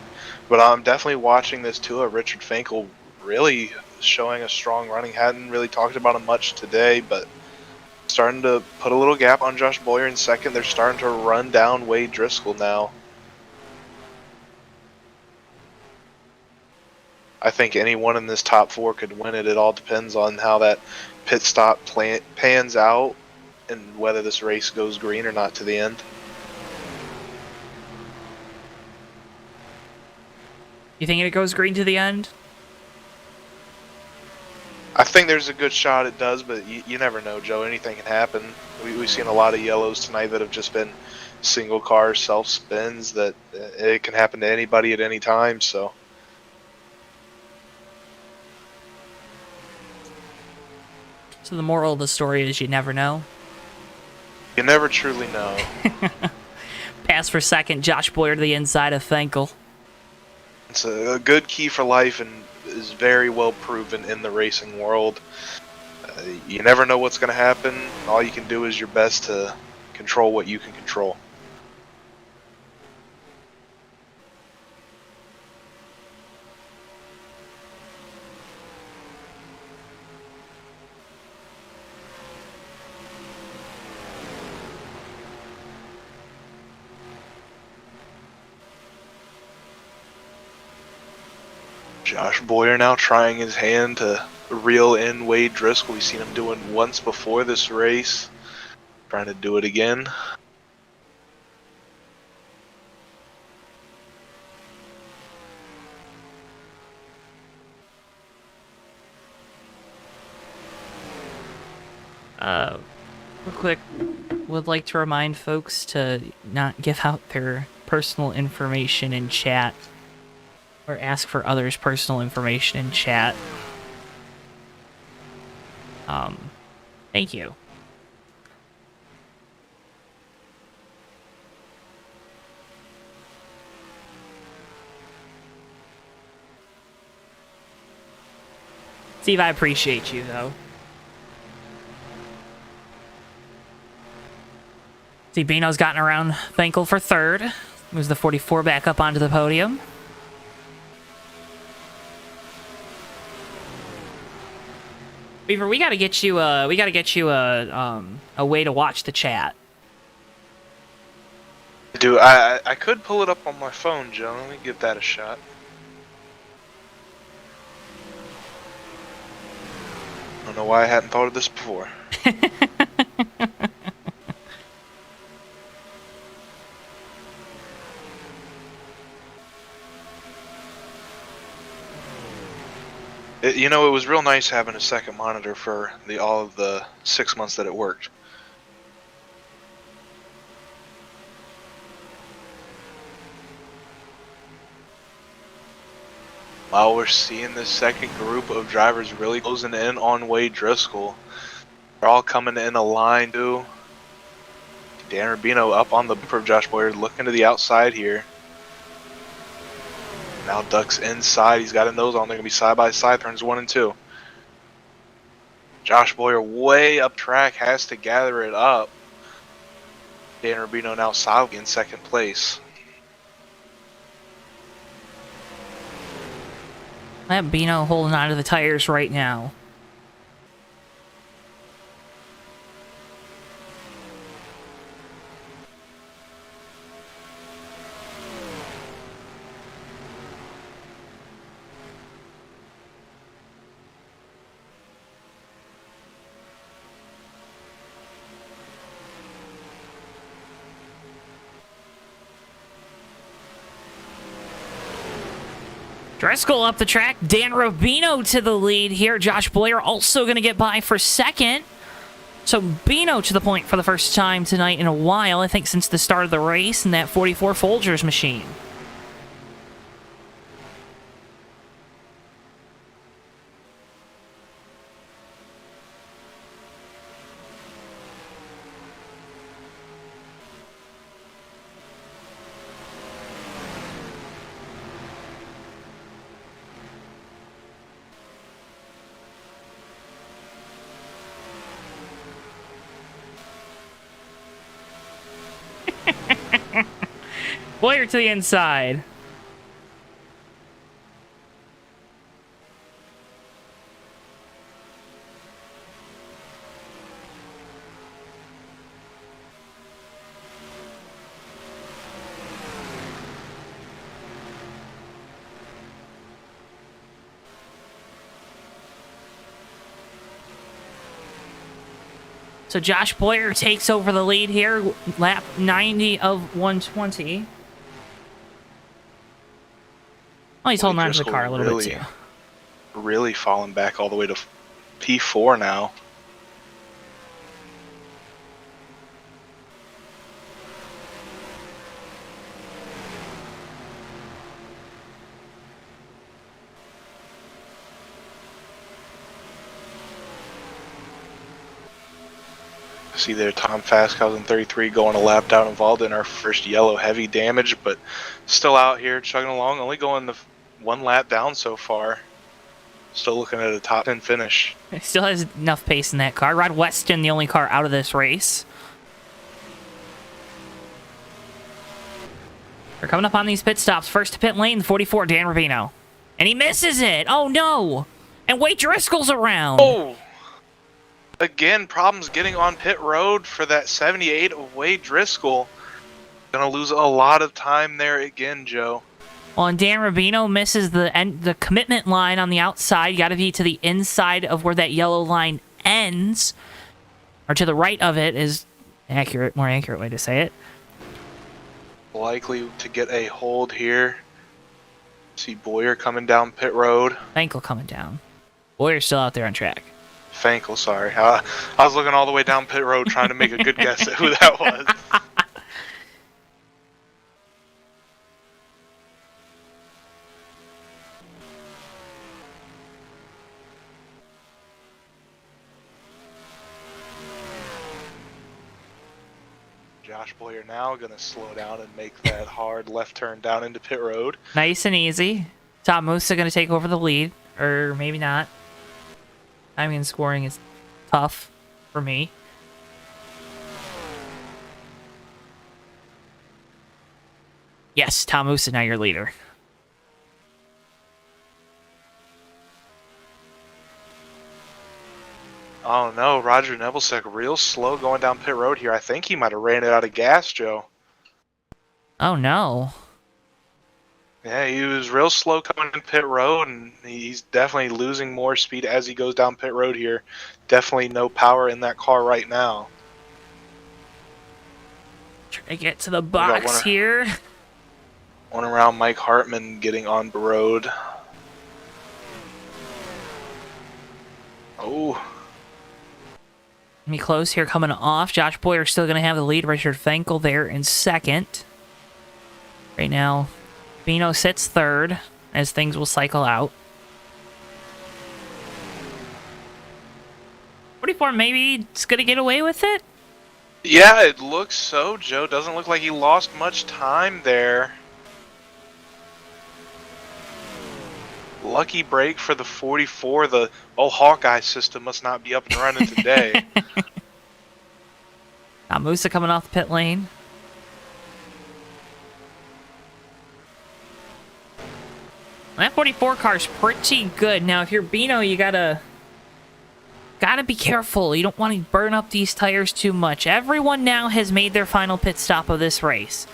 But I'm definitely watching this too. Richard Fenkel really showing a strong running. Hadn't really talked about him much today, but starting to put a little gap on Josh Boyer in second. They're starting to run down Wade Driscoll now. I think anyone in this top 4 could win it. It all depends on how that pit stop pans out. in whether this race goes green or not to the end. You think it goes green to the end? I think there's a good shot it does, but you never know, Joe. Anything can happen. We've seen a lot of yellows tonight that have just been single car self spins that it can happen to anybody at any time. So the moral of the story is you never know. you never truly know. Pass for second, Josh Boyer to the inside of Thenkel. It's a good key for life and is very well proven in the racing world. You never know what's going to happen. All you can do is your best to control what you can control. Josh Boyer now trying his hand to reel in Wade Driscoll. We've seen him doing once before this race. Trying to do it again. Real quick, would like to remind folks to not give out their personal information in chat. Or ask for others' personal information in chat. Thank you. Steve, I appreciate you, though. See, Bino's gotten around Thenkel for third. Moves the 44 back up onto the podium. Beaver, we gotta get you a way to watch the chat. Dude, I could pull it up on my phone, Joe. Let me give that a shot. I don't know why I hadn't thought of this before. You know, it was real nice having a second monitor for all of the 6 months that it worked. While we're seeing this second group of drivers really closing in on Wade Driscoll, they're all coming in a line too. Dan Rubino up on the bumper of Josh Boyer, looking to the outside here. Now ducks inside. He's got a nose on. They're going to be side by side. Turns 1 and 2. Josh Boyer way up track. Has to gather it up. Dan Rubino now solidly in second place. That Bino holding onto the tires right now. Driscoll up the track. Dan Rubino to the lead here. Josh Boyer also going to get by for second. So Bino to the point for the first time tonight in a while, I think since the start of the race in that 44 Folgers machine. Boyer to the inside. So Josh Boyer takes over the lead here, lap 90 of 120. Oh, he's holding on to the car a little bit too. Really falling back all the way to P4 now. See there, Tom Fastcow's in 33 going a lap down, involved in our first yellow heavy damage, but still out here chugging along, only going the 1 lap down so far. Still looking at a top 10 finish. He still has enough pace in that car. Rod Weston, the only car out of this race. They're coming up on these pit stops. First to pit lane, the 44, Dan Rubino. And he misses it. Oh, no. And Wade Driscoll's around. Oh! Again, problems getting on pit road for that 78 of Wade Driscoll. Gonna lose a lot of time there again, Joe. Well, and Dan Rubino misses the commitment line on the outside. You got to be to the inside of where that yellow line ends. Or to the right of it is more accurate way to say it. Likely to get a hold here. See Boyer coming down pit road. Fankel coming down. Boyer's still out there on track. Fankel, sorry. I was looking all the way down pit road trying to make a good guess at who that was. Josh Boyer now going to slow down and make that hard left turn down into pit road. Nice and easy. Tom Musa going to take over the lead. Or maybe not. Timing and scoring is tough for me. Yes, Tom Musa now your leader. Oh no, Roger Nebelsick real slow going down pit road here. I think he might have ran it out of gas, Joe. Oh no. Yeah, he was real slow coming in pit road, and he's definitely losing more speed as he goes down pit road here. Definitely no power in that car right now. Trying to get to the box here. One around Mike Hartman getting on the road. Oh. Me close here coming off. Josh Boyer still going to have the lead. Richard Fankel there in second. Right now, Bino sits third as things will cycle out. 44 maybe it's going to get away with it? Yeah, it looks so, Joe. Doesn't look like he lost much time there. Lucky break for the 44. The old Hawkeye system must not be up and running today. Now Musa coming off the pit lane. That 44 car's pretty good. Now, if you're Bino, you gotta be careful. You don't want to burn up these tires too much. Everyone now has made their final pit stop of this race.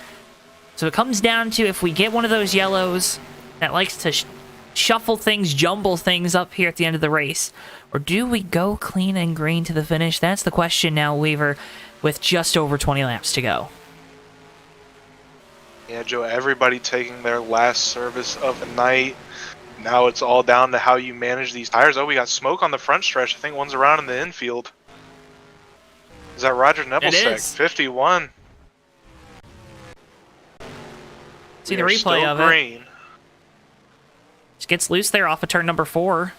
So it comes down to if we get one of those yellows that likes to shuffle things, jumble things up here at the end of the race, or do we go clean and green to the finish? That's the question now, Weaver, with just over 20 laps to go. Yeah, Joe, everybody taking their last service of the night. Now it's all down to how you manage these tires. Oh, we got smoke on the front stretch. I think one's around in the infield. Is that Roger Nebelsick? 51. See the replay of green. it. Just gets loose there off of turn number 4.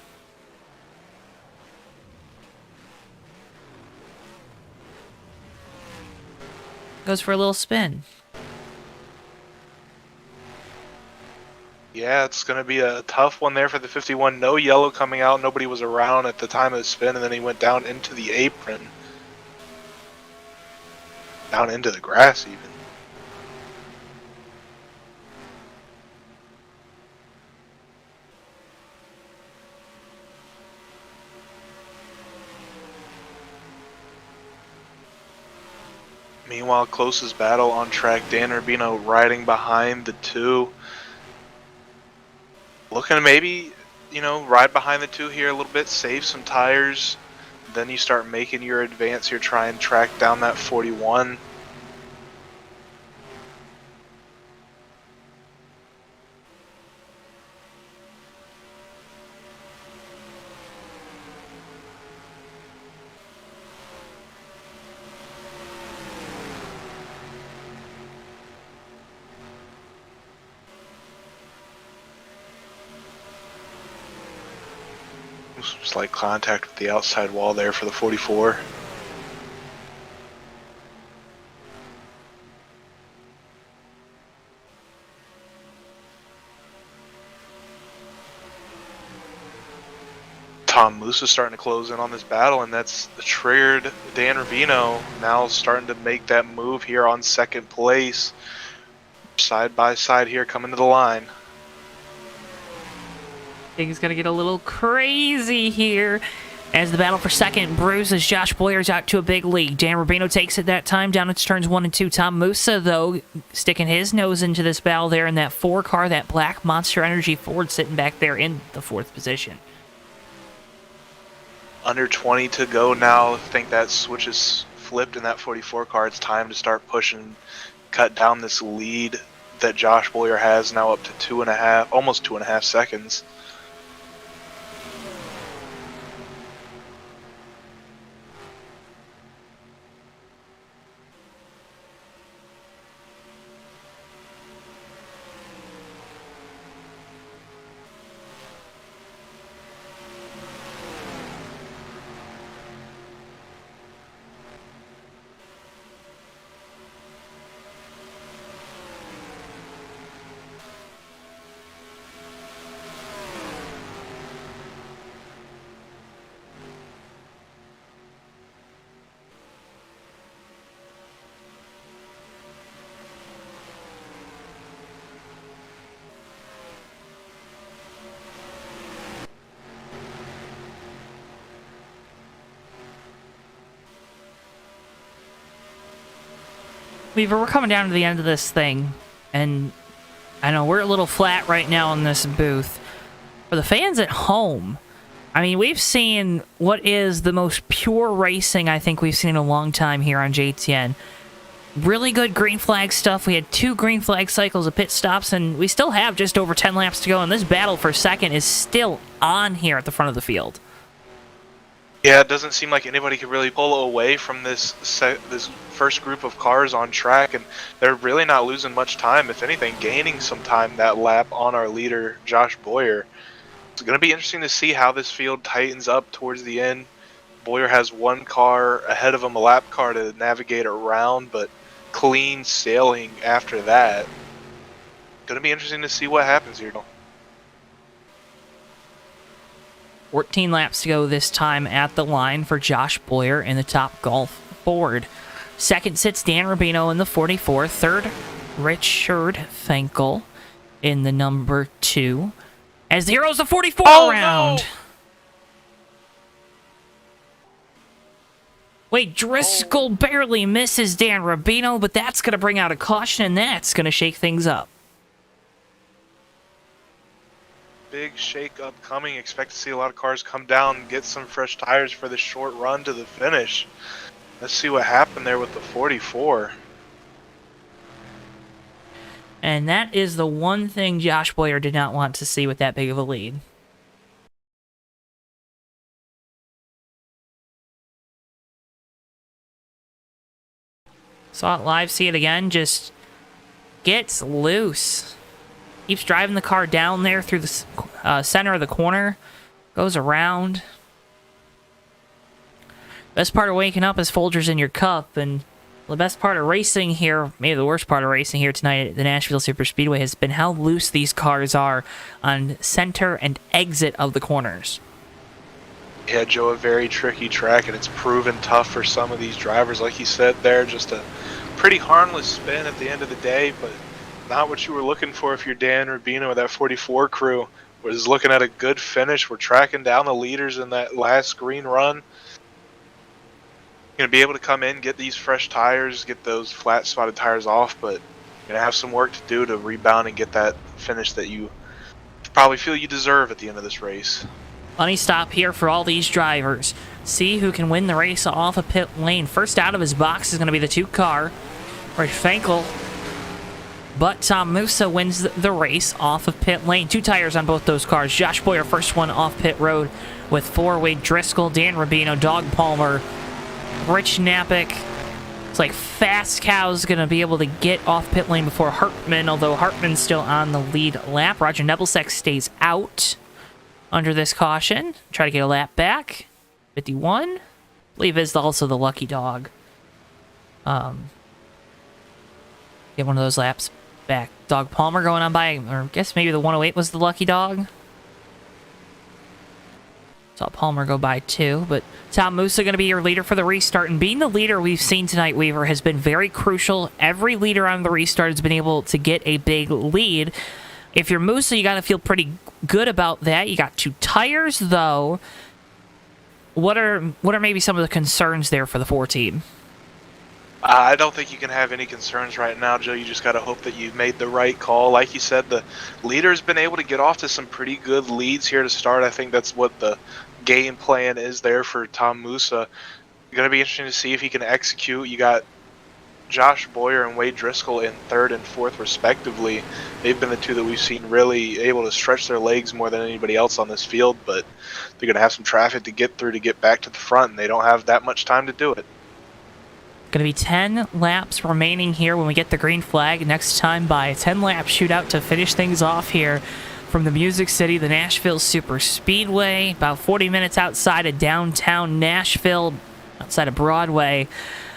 Goes for a little spin. Yeah, it's going to be a tough one there for the 51. No yellow coming out. Nobody was around at the time of the spin, and then he went down into the apron. Down into the grass, even. Meanwhile, closest battle on track, Dan Rubino riding behind the 2. Looking to maybe, ride behind the 2 here a little bit, save some tires. Then you start making your advance here, try and track down that 41. Slight contact with the outside wall there for the 44. Tom Moose is starting to close in on this battle, and that's triggered Dan Rubino now starting to make that move here on second place. Side by side here coming to the line. Things gonna get a little crazy here as the battle for second brews as Josh Boyer's out to a big lead. Dan Rubino takes it that time down its turns 1 and 2. Tom Musa, though, sticking his nose into this battle there in that 4 car, that black Monster Energy Ford sitting back there in the 4th position. Under 20 to go now. I think that switch is flipped in that 44 car. It's time to start pushing, cut down this lead that Josh Boyer has now up to 2.5, almost 2.5 seconds. Weaver, we're coming down to the end of this thing, and I know we're a little flat right now in this booth. For the fans at home, I mean, we've seen what is the most pure racing I think we've seen in a long time here on JTN. Really good green flag stuff. We had 2 green flag cycles of pit stops, and we still have just over 10 laps to go, and this battle for second is still on here at the front of the field. Yeah, it doesn't seem like anybody could really pull away from this first group of cars on track, and they're really not losing much time. If anything, gaining some time that lap on our leader, Josh Boyer. It's going to be interesting to see how this field tightens up towards the end. Boyer has 1 car ahead of him, a lap car to navigate around, but clean sailing after that. Going to be interesting to see what happens here. 14 laps to go this time at the line for Josh Boyer in the Top Golf Ford. Second sits Dan Rubino in the 44. Third, Richard Finkel in the number 2. As the Heroes of 44 round. No. Wait, Driscoll barely misses Dan Rubino, but that's going to bring out a caution, and that's going to shake things up. Big shake-up coming. Expect to see a lot of cars come down and get some fresh tires for this short run to the finish. Let's see what happened there with the 44. And that is the one thing Josh Boyer did not want to see with that big of a lead. Saw it live, see it again, just gets loose. Keeps driving the car down there through the center of the corner. Goes around. Best part of waking up is Folgers in your cup, and the best part of racing here, maybe the worst part of racing here tonight at the Nashville Superspeedway, has been how loose these cars are on center and exit of the corners. Yeah, Joe, a very tricky track, and it's proven tough for some of these drivers. Like you said there, just a pretty harmless spin at the end of the day, but not what you were looking for if you're Dan Rubino with that 44 crew. Was looking at a good finish. We're tracking down the leaders in that last green run. Going to be able to come in, get these fresh tires, get those flat spotted tires off, but you're going to have some work to do to rebound and get that finish that you probably feel you deserve at the end of this race. Funny stop here for all these drivers. See who can win the race off of pit lane. First out of his box is going to be the 2-car, Rich Fankel. But Tom Musa wins the race off of pit lane. 2 tires on both those cars. Josh Boyer, first one off pit road with 4. Wade Driscoll, Dan Rubino, Dog Palmer, Rich Knappick. It's like Fast Cow's going to be able to get off pit lane before Hartman, although Hartman's still on the lead lap. Roger Nebelsack stays out under this caution. Try to get a lap back. 51. I believe is also the lucky dog. Get one of those laps back. Dog Palmer going on by, or I guess maybe the 108 was the lucky dog. Saw Palmer go by too, but Tom Musa going to be your leader for the restart. And being the leader we've seen tonight, Weaver, has been very crucial. Every leader on the restart has been able to get a big lead. If you're Musa, you got to feel pretty good about that. You got 2 tires, though. What are maybe some of the concerns there for the 4 team? I don't think you can have any concerns right now, Joe. You just got to hope that you've made the right call. Like you said, the leader's been able to get off to some pretty good leads here to start. I think that's what the game plan is there for Tom Musa. Going to be interesting to see if he can execute. You got Josh Boyer and Wade Driscoll in 3rd and 4th respectively. They've been the 2 that we've seen really able to stretch their legs more than anybody else on this field, but they're going to have some traffic to get through to get back to the front, and they don't have that much time to do it. Going to be 10 laps remaining here when we get the green flag next time by a 10-lap shootout to finish things off here from the Music City, the Nashville Superspeedway, about 40 minutes outside of downtown Nashville, outside of Broadway.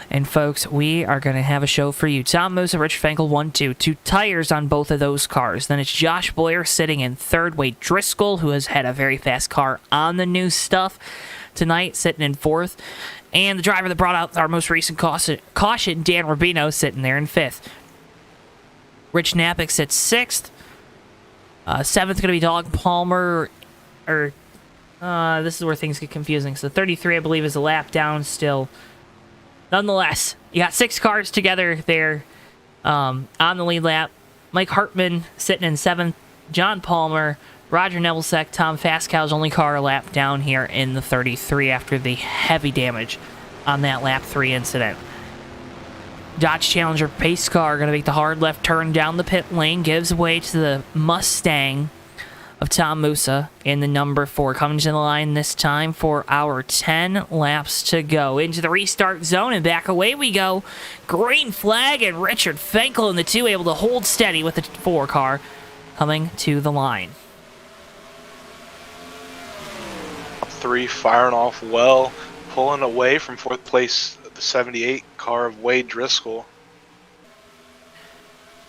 And folks, we are going to have a show for you. Tom Musa, Rich Fankel, 1-2. 2 tires on both of those cars. Then it's Josh Boyer sitting in 3rd. Wade Driscoll, who has had a very fast car on the new stuff tonight, sitting in 4th. And the driver that brought out our most recent caution, Dan Rubino, sitting there in 5th. Rich Knappick sits 6th. 7th going to be Dog Palmer. This is where things get confusing. So 33, I believe, is a lap down still. Nonetheless, you got 6 cars together there on the lead lap. Mike Hartman sitting in 7th. John Palmer, Roger Nebelsack, Tom Fastcow's only car a lap down here in the 33 after the heavy damage on that lap 3 incident. Dodge Challenger pace car going to make the hard left turn down the pit lane, gives way to the Mustang of Tom Musa in the number 4. Coming to the line this time for our 10 laps to go. Into the restart zone and back away we go. Green flag and Richard Fankel in the 2 able to hold steady with the 4 car coming to the line. 3 firing off well, pulling away from 4th place, the 78 car of Wade Driscoll.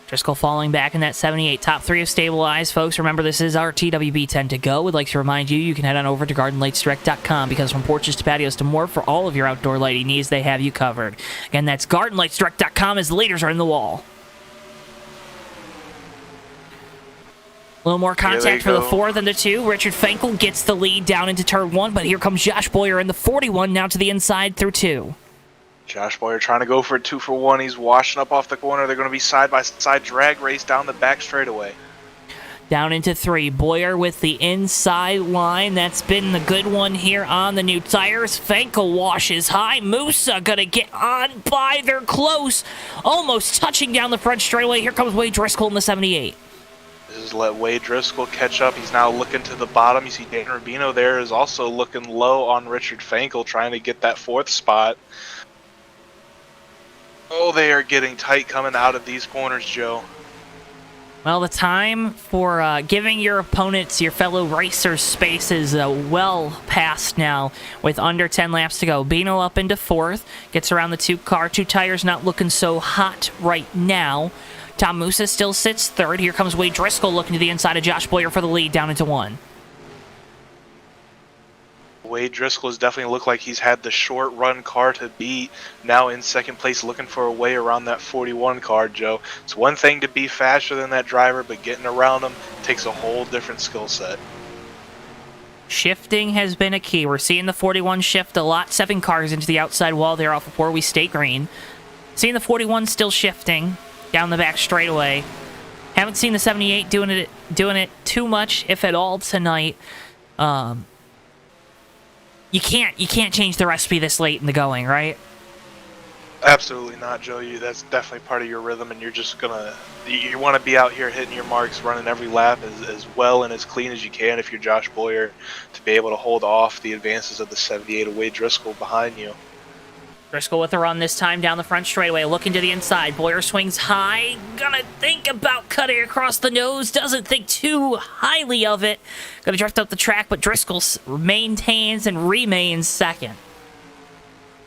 Driscoll falling back in that 78. Top 3 have stabilized. Folks, remember this is our TWB 10 to go. We'd like to remind you, you can head on over to GardenLightsDirect.com because from porches to patios to more, for all of your outdoor lighting needs, they have you covered. Again, that's GardenLightsDirect.com as the leaders are in the wall. A little more contact for the 4 than the 2. Richard Fankel gets the lead down into turn 1, but here comes Josh Boyer in the 41 now to the inside through 2. Josh Boyer trying to go for a 2-for-1. He's washing up off the corner. They're going to be side-by-side drag race down the back straightaway. Down into 3. Boyer with the inside line. That's been the good one here on the new tires. Fankel washes high. Musa going to get on by. They're close. Almost touching down the front straightaway. Here comes Wade Driscoll in the 78. This is let Wade Driscoll catch up. He's now looking to the bottom. You see Dan Rubino there is also looking low on Richard Fankel, trying to get that 4th spot. Oh, they are getting tight coming out of these corners, Joe. Well, the time for giving your opponents, your fellow racers, space is well past now with under 10 laps to go. Bino up into 4th, gets around the 2 car. 2 tires not looking so hot right now. Tom Musa still sits 3rd. Here comes Wade Driscoll looking to the inside of Josh Boyer for the lead down into 1. Wade Driscoll has definitely looked like he's had the short run car to beat. Now in 2nd place, looking for a way around that 41 car, Joe. It's one thing to be faster than that driver, but getting around him takes a whole different skill set. Shifting has been a key. We're seeing the 41 shift a lot. 7 cars into the outside wall there off before we stay green. Seeing the 41 still shifting down the back straightaway. Haven't seen the 78 doing it too much, if at all, tonight. you can't change the recipe this late in the going, right? Absolutely not, Joe. That's definitely part of your rhythm, and you're just you want to be out here hitting your marks, running every lap as well and as clean as you can if you're Josh Boyer, to be able to hold off the advances of the 78 of Wade Driscoll behind you. Driscoll with a run this time down the front straightaway, looking to the inside. Boyer swings high, gonna think about cutting across the nose, doesn't think too highly of it. Gonna drift up the track, but Driscoll maintains and remains second.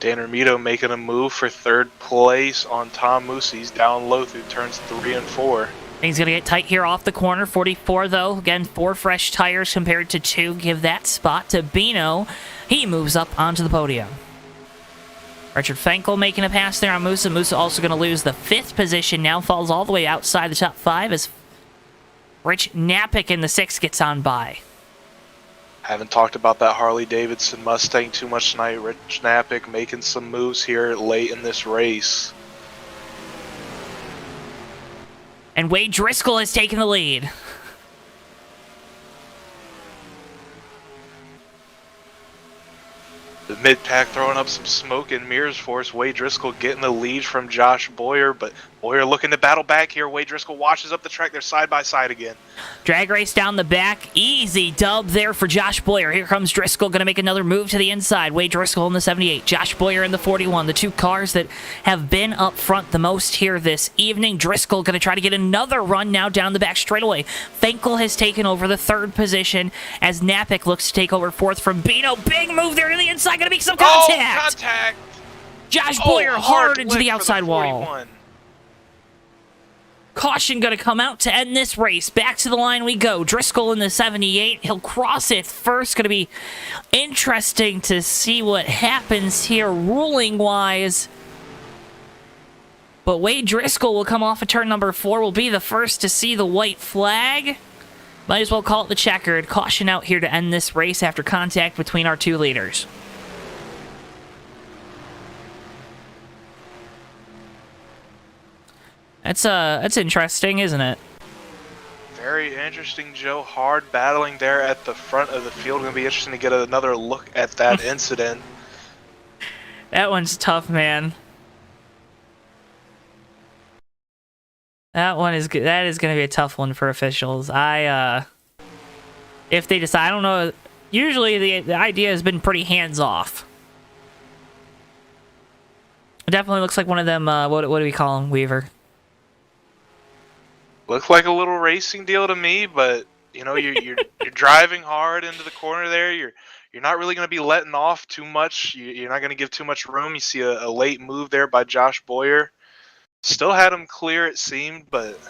Dan Romito making a move for third place on Tom Moose. He's down low through turns 3 and 4. Things gonna get tight here off the corner. 44 though, again 4 fresh tires compared to 2. Give that spot to Bino. He moves up onto the podium. Richard Fenkel making a pass there on Musa. Musa also going to lose the 5th position now. Falls all the way outside the top 5 as Rich Napick in the 6th gets on by. Haven't talked about that Harley-Davidson Mustang too much tonight. Rich Napick making some moves here late in this race. And Wade Driscoll has taken the lead. The mid-pack throwing up some smoke and mirrors for us. Wade Driscoll getting the lead from Josh Boyer, but Boyer looking to battle back here. Wade Driscoll washes up the track. They're side by side again. Drag race down the back. Easy dub there for Josh Boyer. Here comes Driscoll, going to make another move to the inside. Wade Driscoll in the 78. Josh Boyer in the 41. The 2 cars that have been up front the most here this evening. Driscoll going to try to get another run now down the back straightaway. Fenkel has taken over the 3rd position as Napick looks to take over 4th from Bino. Big move there to the inside. Going to make some contact. Oh, contact. Josh Boyer hard into the lick outside for the wall. 41. Caution going to come out to end this race. Back to the line we go. Driscoll in the 78. He'll cross it first. Going to be interesting to see what happens here ruling-wise. But Wade Driscoll will come off of turn number 4. Will be the first to see the white flag. Might as well call it the checkered. Caution out here to end this race after contact between our 2 leaders. That's interesting, isn't it? Very interesting, Joe. Hard battling there at the front of the field. Going to be interesting to get another look at that incident. That one's tough, man. That is going to be a tough one for officials. If they decide, I don't know. Usually the idea has been pretty hands off. It definitely looks like one of them. What do we call them, Weaver? Looks like a little racing deal to me, but you know you're driving hard into the corner there. You're not really going to be letting off too much. You're not going to give too much room. You see a late move there by Josh Boyer. Still had him clear, it seemed, but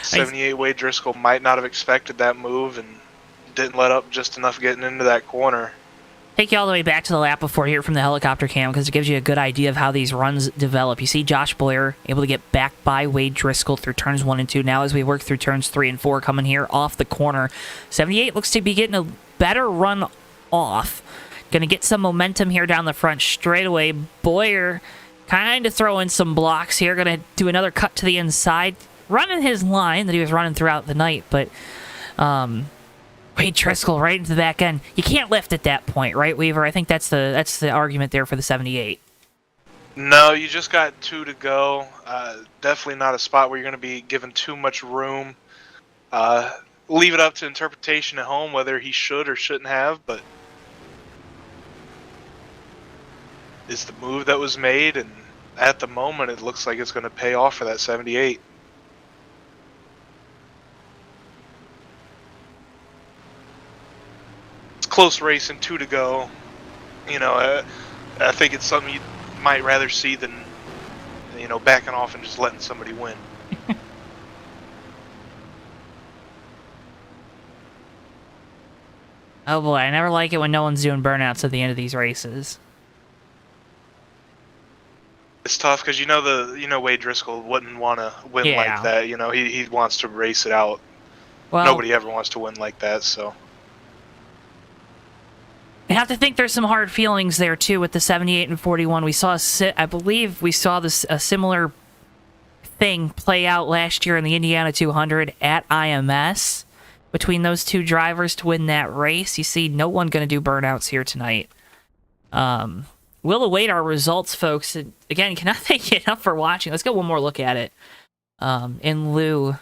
78 Wade Driscoll might not have expected that move and didn't let up just enough getting into that corner. Take you all the way back to the lap before here from the helicopter cam because it gives you a good idea of how these runs develop. You see Josh Boyer able to get back by Wade Driscoll through turns 1 and 2. Now as we work through turns 3 and 4 coming here off the corner. 78 looks to be getting a better run off. Going to get some momentum here down the front straightaway. Boyer kind of throwing some blocks here. Going to do another cut to the inside. Running his line that he was running throughout the night, but Wade Driscoll right into the back end. You can't lift at that point, right, Weaver? I think that's the argument there for the 78. No, you just got 2 to go. Definitely not a spot where you're going to be given too much room. Leave it up to interpretation at home whether he should or shouldn't have, but it's the move that was made, and at the moment it looks like it's going to pay off for that 78. Close race and 2 to go. You know, I think it's something you might rather see than, you know, backing off and just letting somebody win. Oh boy, I never like it when no one's doing burnouts at the end of these races. It's tough because you know Wade Driscoll wouldn't want to win like that. You know, he wants to race it out. Well, nobody ever wants to win like that, so. I have to think there's some hard feelings there too with the 78 and 41. We saw, I believe, we saw a similar thing play out last year in the Indiana 200 at IMS. between those two drivers to win that race. You see no one going to do burnouts here tonight. We'll await our results, folks. And again, cannot thank you enough for watching. Let's get one more look at it in lieu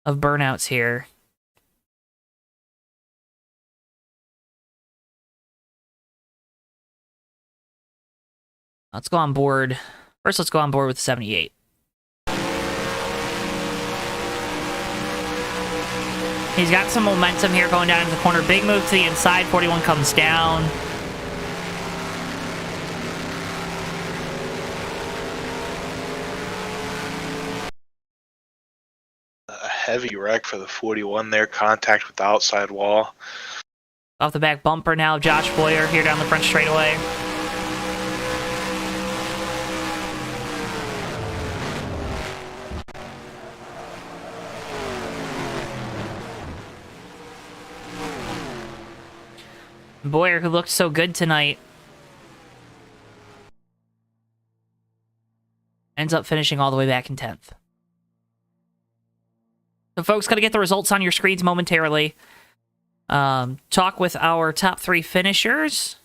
of burnouts here. Let's go on board. First, let's go on board with 78. He's got some momentum here going down into the corner. Big move to the inside. 41 comes down. A heavy wreck for the 41 there. Contact with the outside wall. Off the back bumper now, Josh Boyer here down the front straightaway. Boyer, who looked so good tonight, ends up finishing all the way back in 10th. So folks, gotta get the results on your screens momentarily. Talk with our top 3 finishers.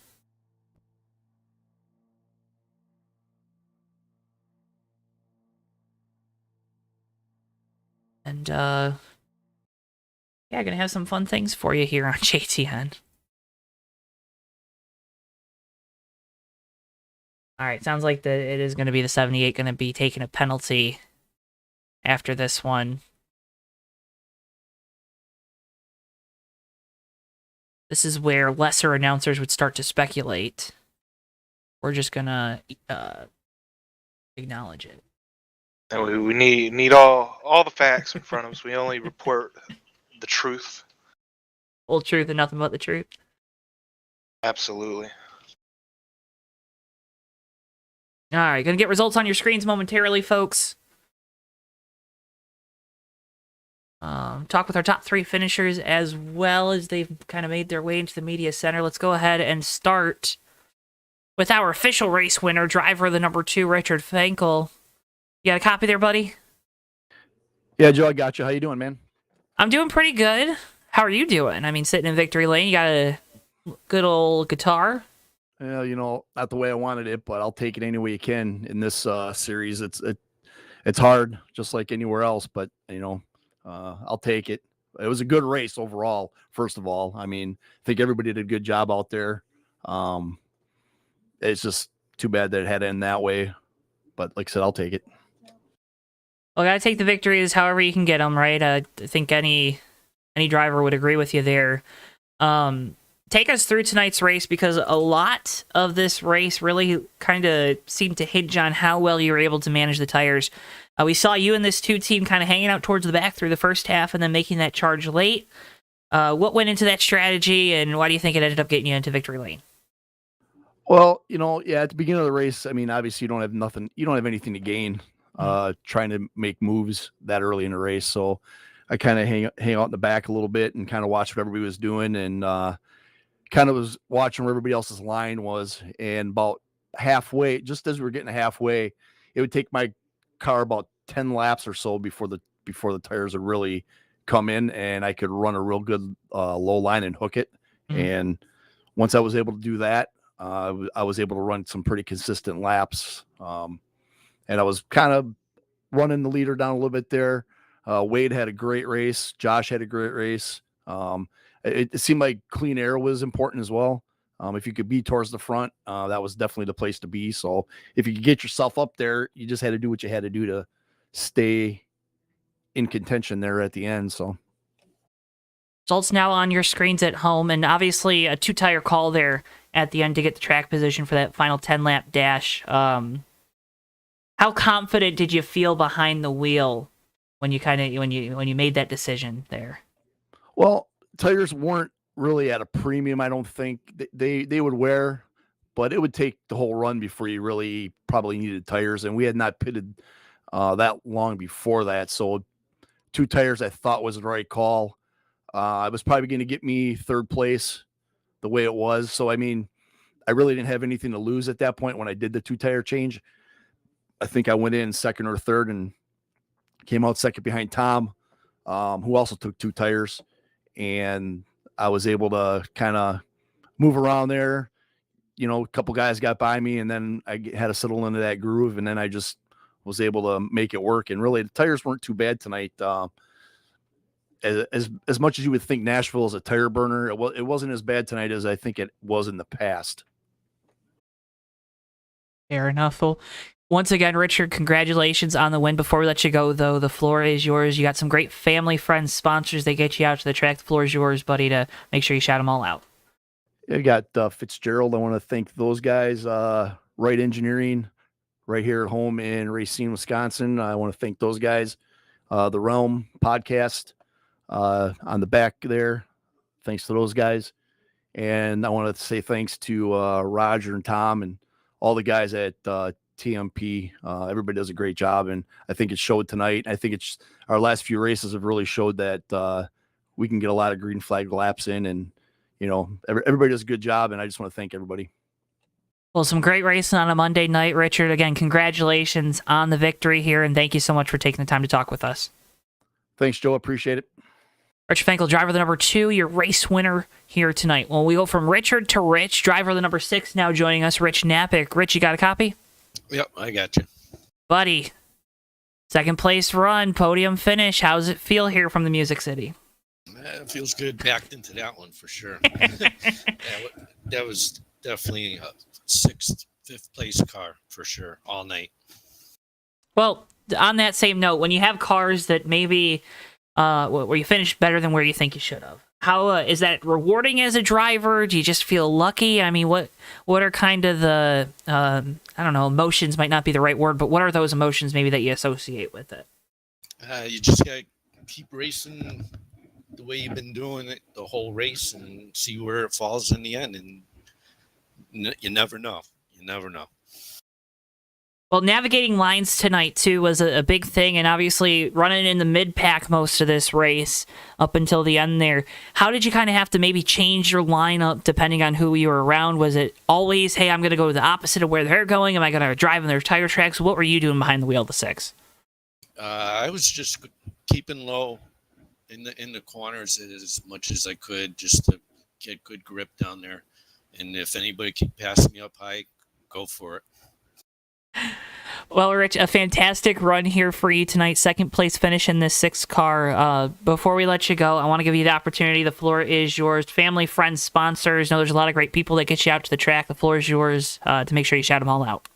And, yeah, gonna have some fun things for you here on JTN. Alright, sounds like that it is going to be the 78 going to be taking a penalty after this one. This is where lesser announcers would start to speculate. We're just going to acknowledge it. And we need all the facts in front of us. We only report the truth. Full truth and nothing but the truth. Absolutely. Alright, gonna get results on your screens momentarily, folks. Talk with our top 3 finishers as well as they've kind of made their way into the media center. Let's go ahead and start with our official race winner, driver of the number 2, Richard Fankel. You got a copy there, buddy? Yeah, Joe, I got you. How you doing, man? I'm doing pretty good. How are you doing? I mean, sitting in victory lane, you got a good old guitar? Well, you know, not the way I wanted it, but I'll take it any way you can in this series. It's hard, just like anywhere else, but you know, I'll take it. It was a good race overall. First of all, I mean, I think everybody did a good job out there. It's just too bad that it had to end that way, but like I said, I'll take it. Well, gotta take the victories however you can get them, right? I think any driver would agree with you there. Take us through tonight's race, because a lot of this race really kind of seemed to hinge on how well you were able to manage the tires. We saw you and this 2 team kind of hanging out towards the back through the first half and then making that charge late. What went into that strategy, and why do you think it ended up getting you into victory lane? Well, you know, yeah, at the beginning of the race, I mean, obviously you don't have anything to gain trying to make moves that early in the race. So I kind of hang out in the back a little bit and kind of watch what everybody was doing, and kind of was watching where everybody else's line was. And about halfway, just as we were getting halfway, it would take my car about 10 laps or so before the tires would really come in, and I could run a real good low line and hook it. Mm-hmm. And once I was able to do that, I was able to run some pretty consistent laps. And I was kind of running the leader down a little bit there. Wade had a great race. Josh had a great race. It seemed like clean air was important as well. If you could be towards the front, that was definitely the place to be. So if you could get yourself up there, you just had to do what you had to do to stay in contention there at the end. So results now on your screens at home, and obviously a 2-tire call there at the end to get the track position for that final 10-lap dash. How confident did you feel behind the wheel when you made that decision there? Well, tires weren't really at a premium. I don't think they would wear, but it would take the whole run before you really probably needed tires. And we had not pitted that long before that. So 2 tires I thought was the right call. It was probably going to get me 3rd place the way it was. So, I mean, I really didn't have anything to lose at that point when I did the 2-tire change. I think I went in 2nd or 3rd and came out 2nd behind Tom, who also took 2 tires. and I was able to kind of move around there. You know, a couple guys got by me, and then I had to settle into that groove, and then I just was able to make it work. And really, the tires weren't too bad tonight. As much as you would think Nashville is a tire burner, it wasn't as bad tonight as I think it was in the past. Fair enough. Well, once again, Richard, congratulations on the win. Before we let you go, though, the floor is yours. You got some great family, friends, sponsors. They get you out to the track. The floor is yours, buddy, to make sure you shout them all out. You got Fitzgerald. I want to thank those guys. Wright Engineering, right here at home in Racine, Wisconsin. I want to thank those guys. The Realm podcast on the back there. Thanks to those guys. And I want to say thanks to Roger and Tom and all the guys at TMP. Everybody does a great job, and I think it showed tonight. I think it's our last few races have really showed that we can get a lot of green flag laps in, and you know, everybody does a good job, and I just want to thank everybody. Well, some great racing on a Monday night, Richard. Again, congratulations on the victory here, and thank you so much for taking the time to talk with us. Thanks, Joe. Appreciate it. Richard Finkel, driver of the number 2, your race winner here tonight. Well, we go from Richard to Rich, driver of the number 6, now joining us, Rich Napick. Rich, you got a copy? Yep, I got you. Buddy, second place run, podium finish. How does it feel here from the Music City? It feels good. Backed into that one for sure. That was definitely a 6th, 5th place car for sure all night. Well, on that same note, when you have cars that maybe where you finish better than where you think you should have, how is that rewarding as a driver? Do you just feel lucky? I mean, what are kind of the I don't know, emotions might not be the right word, but what are those emotions maybe that you associate with it? You just gotta keep racing the way you've been doing it the whole race and see where it falls in the end. And you never know. You never know. Well, navigating lines tonight, too, was a big thing, and obviously running in the mid-pack most of this race up until the end there. How did you kind of have to maybe change your lineup depending on who you were around? Was it always, hey, I'm going to go the opposite of where they're going? Am I going to drive on their tire tracks? What were you doing behind the wheel of the 6? I was just keeping low in the corners as much as I could just to get good grip down there. And if anybody keep passing me up high, go for it. Well, Rich, a fantastic run here for you tonight. Second place finish in this 6 car. Before we let you go, I want to give you the opportunity. The floor is yours. Family, friends, sponsors. I know there's a lot of great people that get you out to the track. The floor is yours to make sure you shout them all out.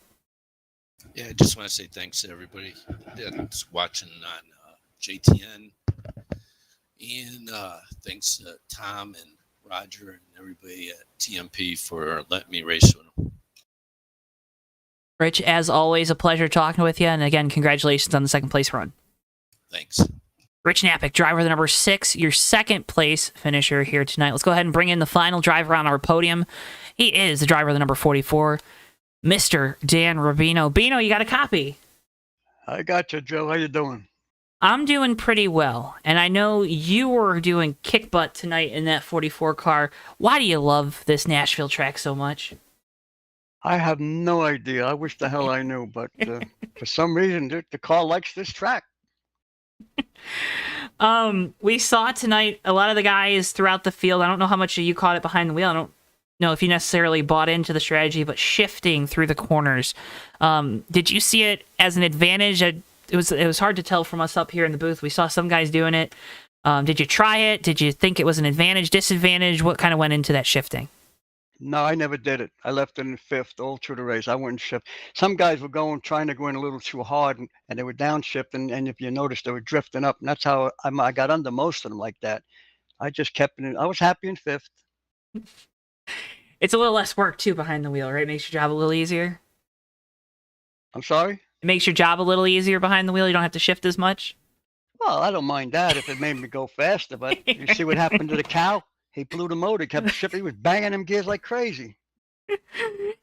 Yeah, I just want to say thanks to everybody that's watching on JTN. And thanks to Tom and Roger and everybody at TMP for letting me race with them. Rich, as always, a pleasure talking with you. And again, congratulations on the second place run. Thanks. Rich Napick, driver of the number 6, your second place finisher here tonight. Let's go ahead and bring in the final driver on our podium. He is the driver of the number 44, Mr. Dan Rubino. Bino, you got a copy? I got you, Joe. How you doing? I'm doing pretty well, and I know you were doing kick butt tonight in that 44 car. Why do you love this Nashville track so much? I have no idea. I wish the hell I knew, but for some reason, the car likes this track. We saw tonight a lot of the guys throughout the field. I don't know how much you caught it behind the wheel. I don't know if you necessarily bought into the strategy, but shifting through the corners. Did you see it as an advantage? It was hard to tell from us up here in the booth. We saw some guys doing it. Did you try it? Did you think it was an advantage, disadvantage? What kind of went into that shifting? No, I never did it. I left it in 5th all through the race. I wouldn't shift. Some guys were trying to go in a little too hard, and they were downshifting. And if you noticed, they were drifting up. And that's how I got under most of them like that. I just kept it in. I was happy in 5th. It's a little less work, too, behind the wheel, right? Makes your job a little easier. I'm sorry? It makes your job a little easier behind the wheel. You don't have to shift as much. Well, I don't mind that if it made me go faster. But you see what happened to the cow? He blew the motor, kept shifting. He was banging them gears like crazy.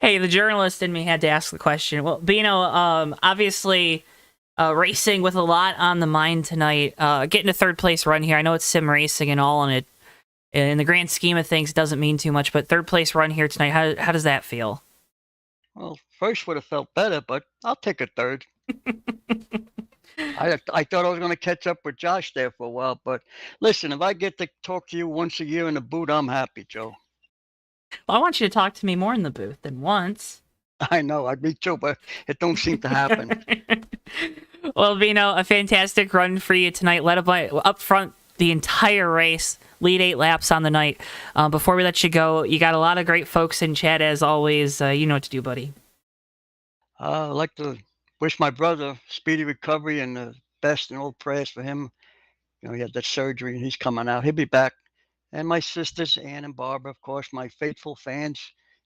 Hey, the journalist in me had to ask the question. Well, Bino, obviously racing with a lot on the mind tonight. Getting a 3rd place run here. I know it's sim racing and all, and it, in the grand scheme of things, doesn't mean too much. But 3rd place run here tonight, how does that feel? Well, first would have felt better, but I'll take a 3rd. I thought I was going to catch up with Josh there for a while, but listen, if I get to talk to you once a year in the booth, I'm happy, Joe. Well, I want you to talk to me more in the booth than once. I know, me too, but it don't seem to happen. Well, Vino, a fantastic run for you tonight. Led up front the entire race, lead 8 laps on the night. Before we let you go, you got a lot of great folks in chat as always. You know what to do, buddy. I'd like to wish my brother speedy recovery and the best and all prayers for him. You know, he had that surgery and he's coming out. He'll be back. And my sisters, Ann and Barbara, of course, my faithful fans.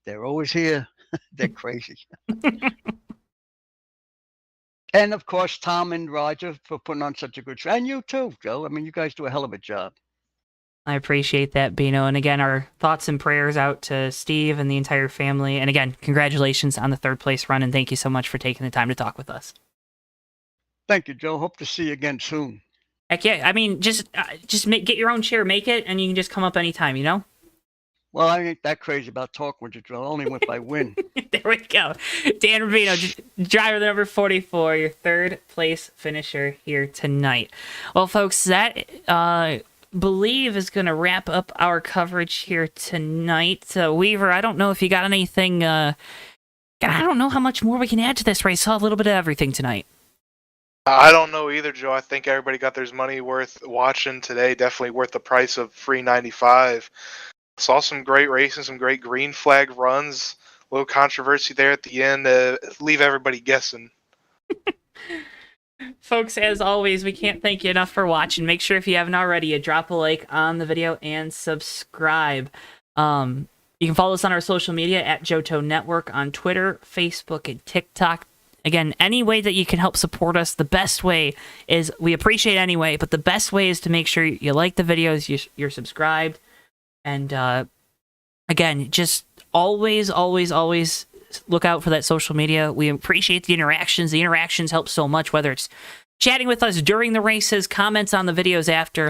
They're always here. They're crazy. And of course, Tom and Roger for putting on such a good show. And you too, Joe. I mean, you guys do a hell of a job. I appreciate that, Bino. And again, our thoughts and prayers out to Steve and the entire family. And again, congratulations on the 3rd place run. And thank you so much for taking the time to talk with us. Thank you, Joe. Hope to see you again soon. Heck yeah. I mean, just get your own chair, make it, and you can just come up anytime, you know? Well, I ain't that crazy about talking with you, Joe. Only if I win. There we go. Dan Rubino, driver number 44, your 3rd place finisher here tonight. Well, folks, that believe is going to wrap up our coverage here tonight. Weaver, I don't know if you got anything. I don't know how much more we can add to this race. Saw a little bit of everything tonight. I don't know either, Joe. I think everybody got their money worth watching today. Definitely worth the price of $3.95. Saw some great racing, some great green flag runs. A little controversy there at the end. Leave everybody guessing. Folks, as always, we can't thank you enough for watching. Make sure if you haven't already, you drop a like on the video and subscribe. You can follow us on our social media at Johto Network on Twitter, Facebook, and TikTok. Again, any way that you can help support us, the best way is, we appreciate any way, but the best way is to make sure you like the videos, you're subscribed. And again, just always look out for that social media. We appreciate the interactions. The interactions help so much, whether it's chatting with us during the races, comments on the videos after,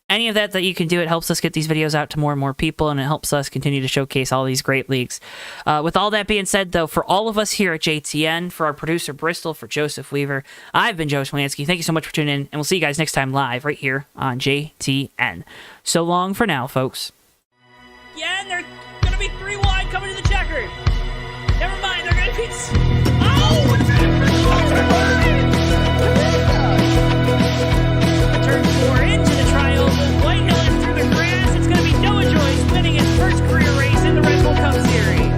any of that you can do. It helps us get these videos out to more and more people, and it helps us continue to showcase all these great leagues. With all that being said, though, for all of us here at JTN, for our producer Bristol, for Joseph Weaver, I've been Joe Swilanski. Thank you so much for tuning in, and we'll see you guys next time live right here on JTN. So long for now, folks. Yeah, and they're going to be 3 wide coming to the checker. Never mind, they're going to be... Oh! Turn 4 into the trial. Whitehill is through the grass. It's going to be Noah Joyce winning his first career race in the Red Bull Cup Series.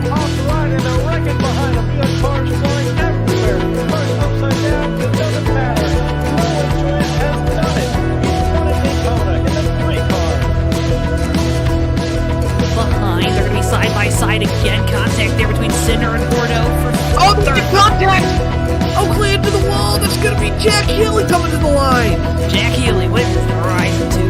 Off the line and a wrecking behind him. We have cars flying everywhere. Cars upside down. It doesn't matter. Noah Joyce has done it. He's won a Daytona in the 3 car. Behind, they're going to be side by side again. Contact there between Sinner and Bordeaux for third. Contact! Oakley into the wall. That's going to be Jack Healy coming to the line. Jack Healy wins the ride to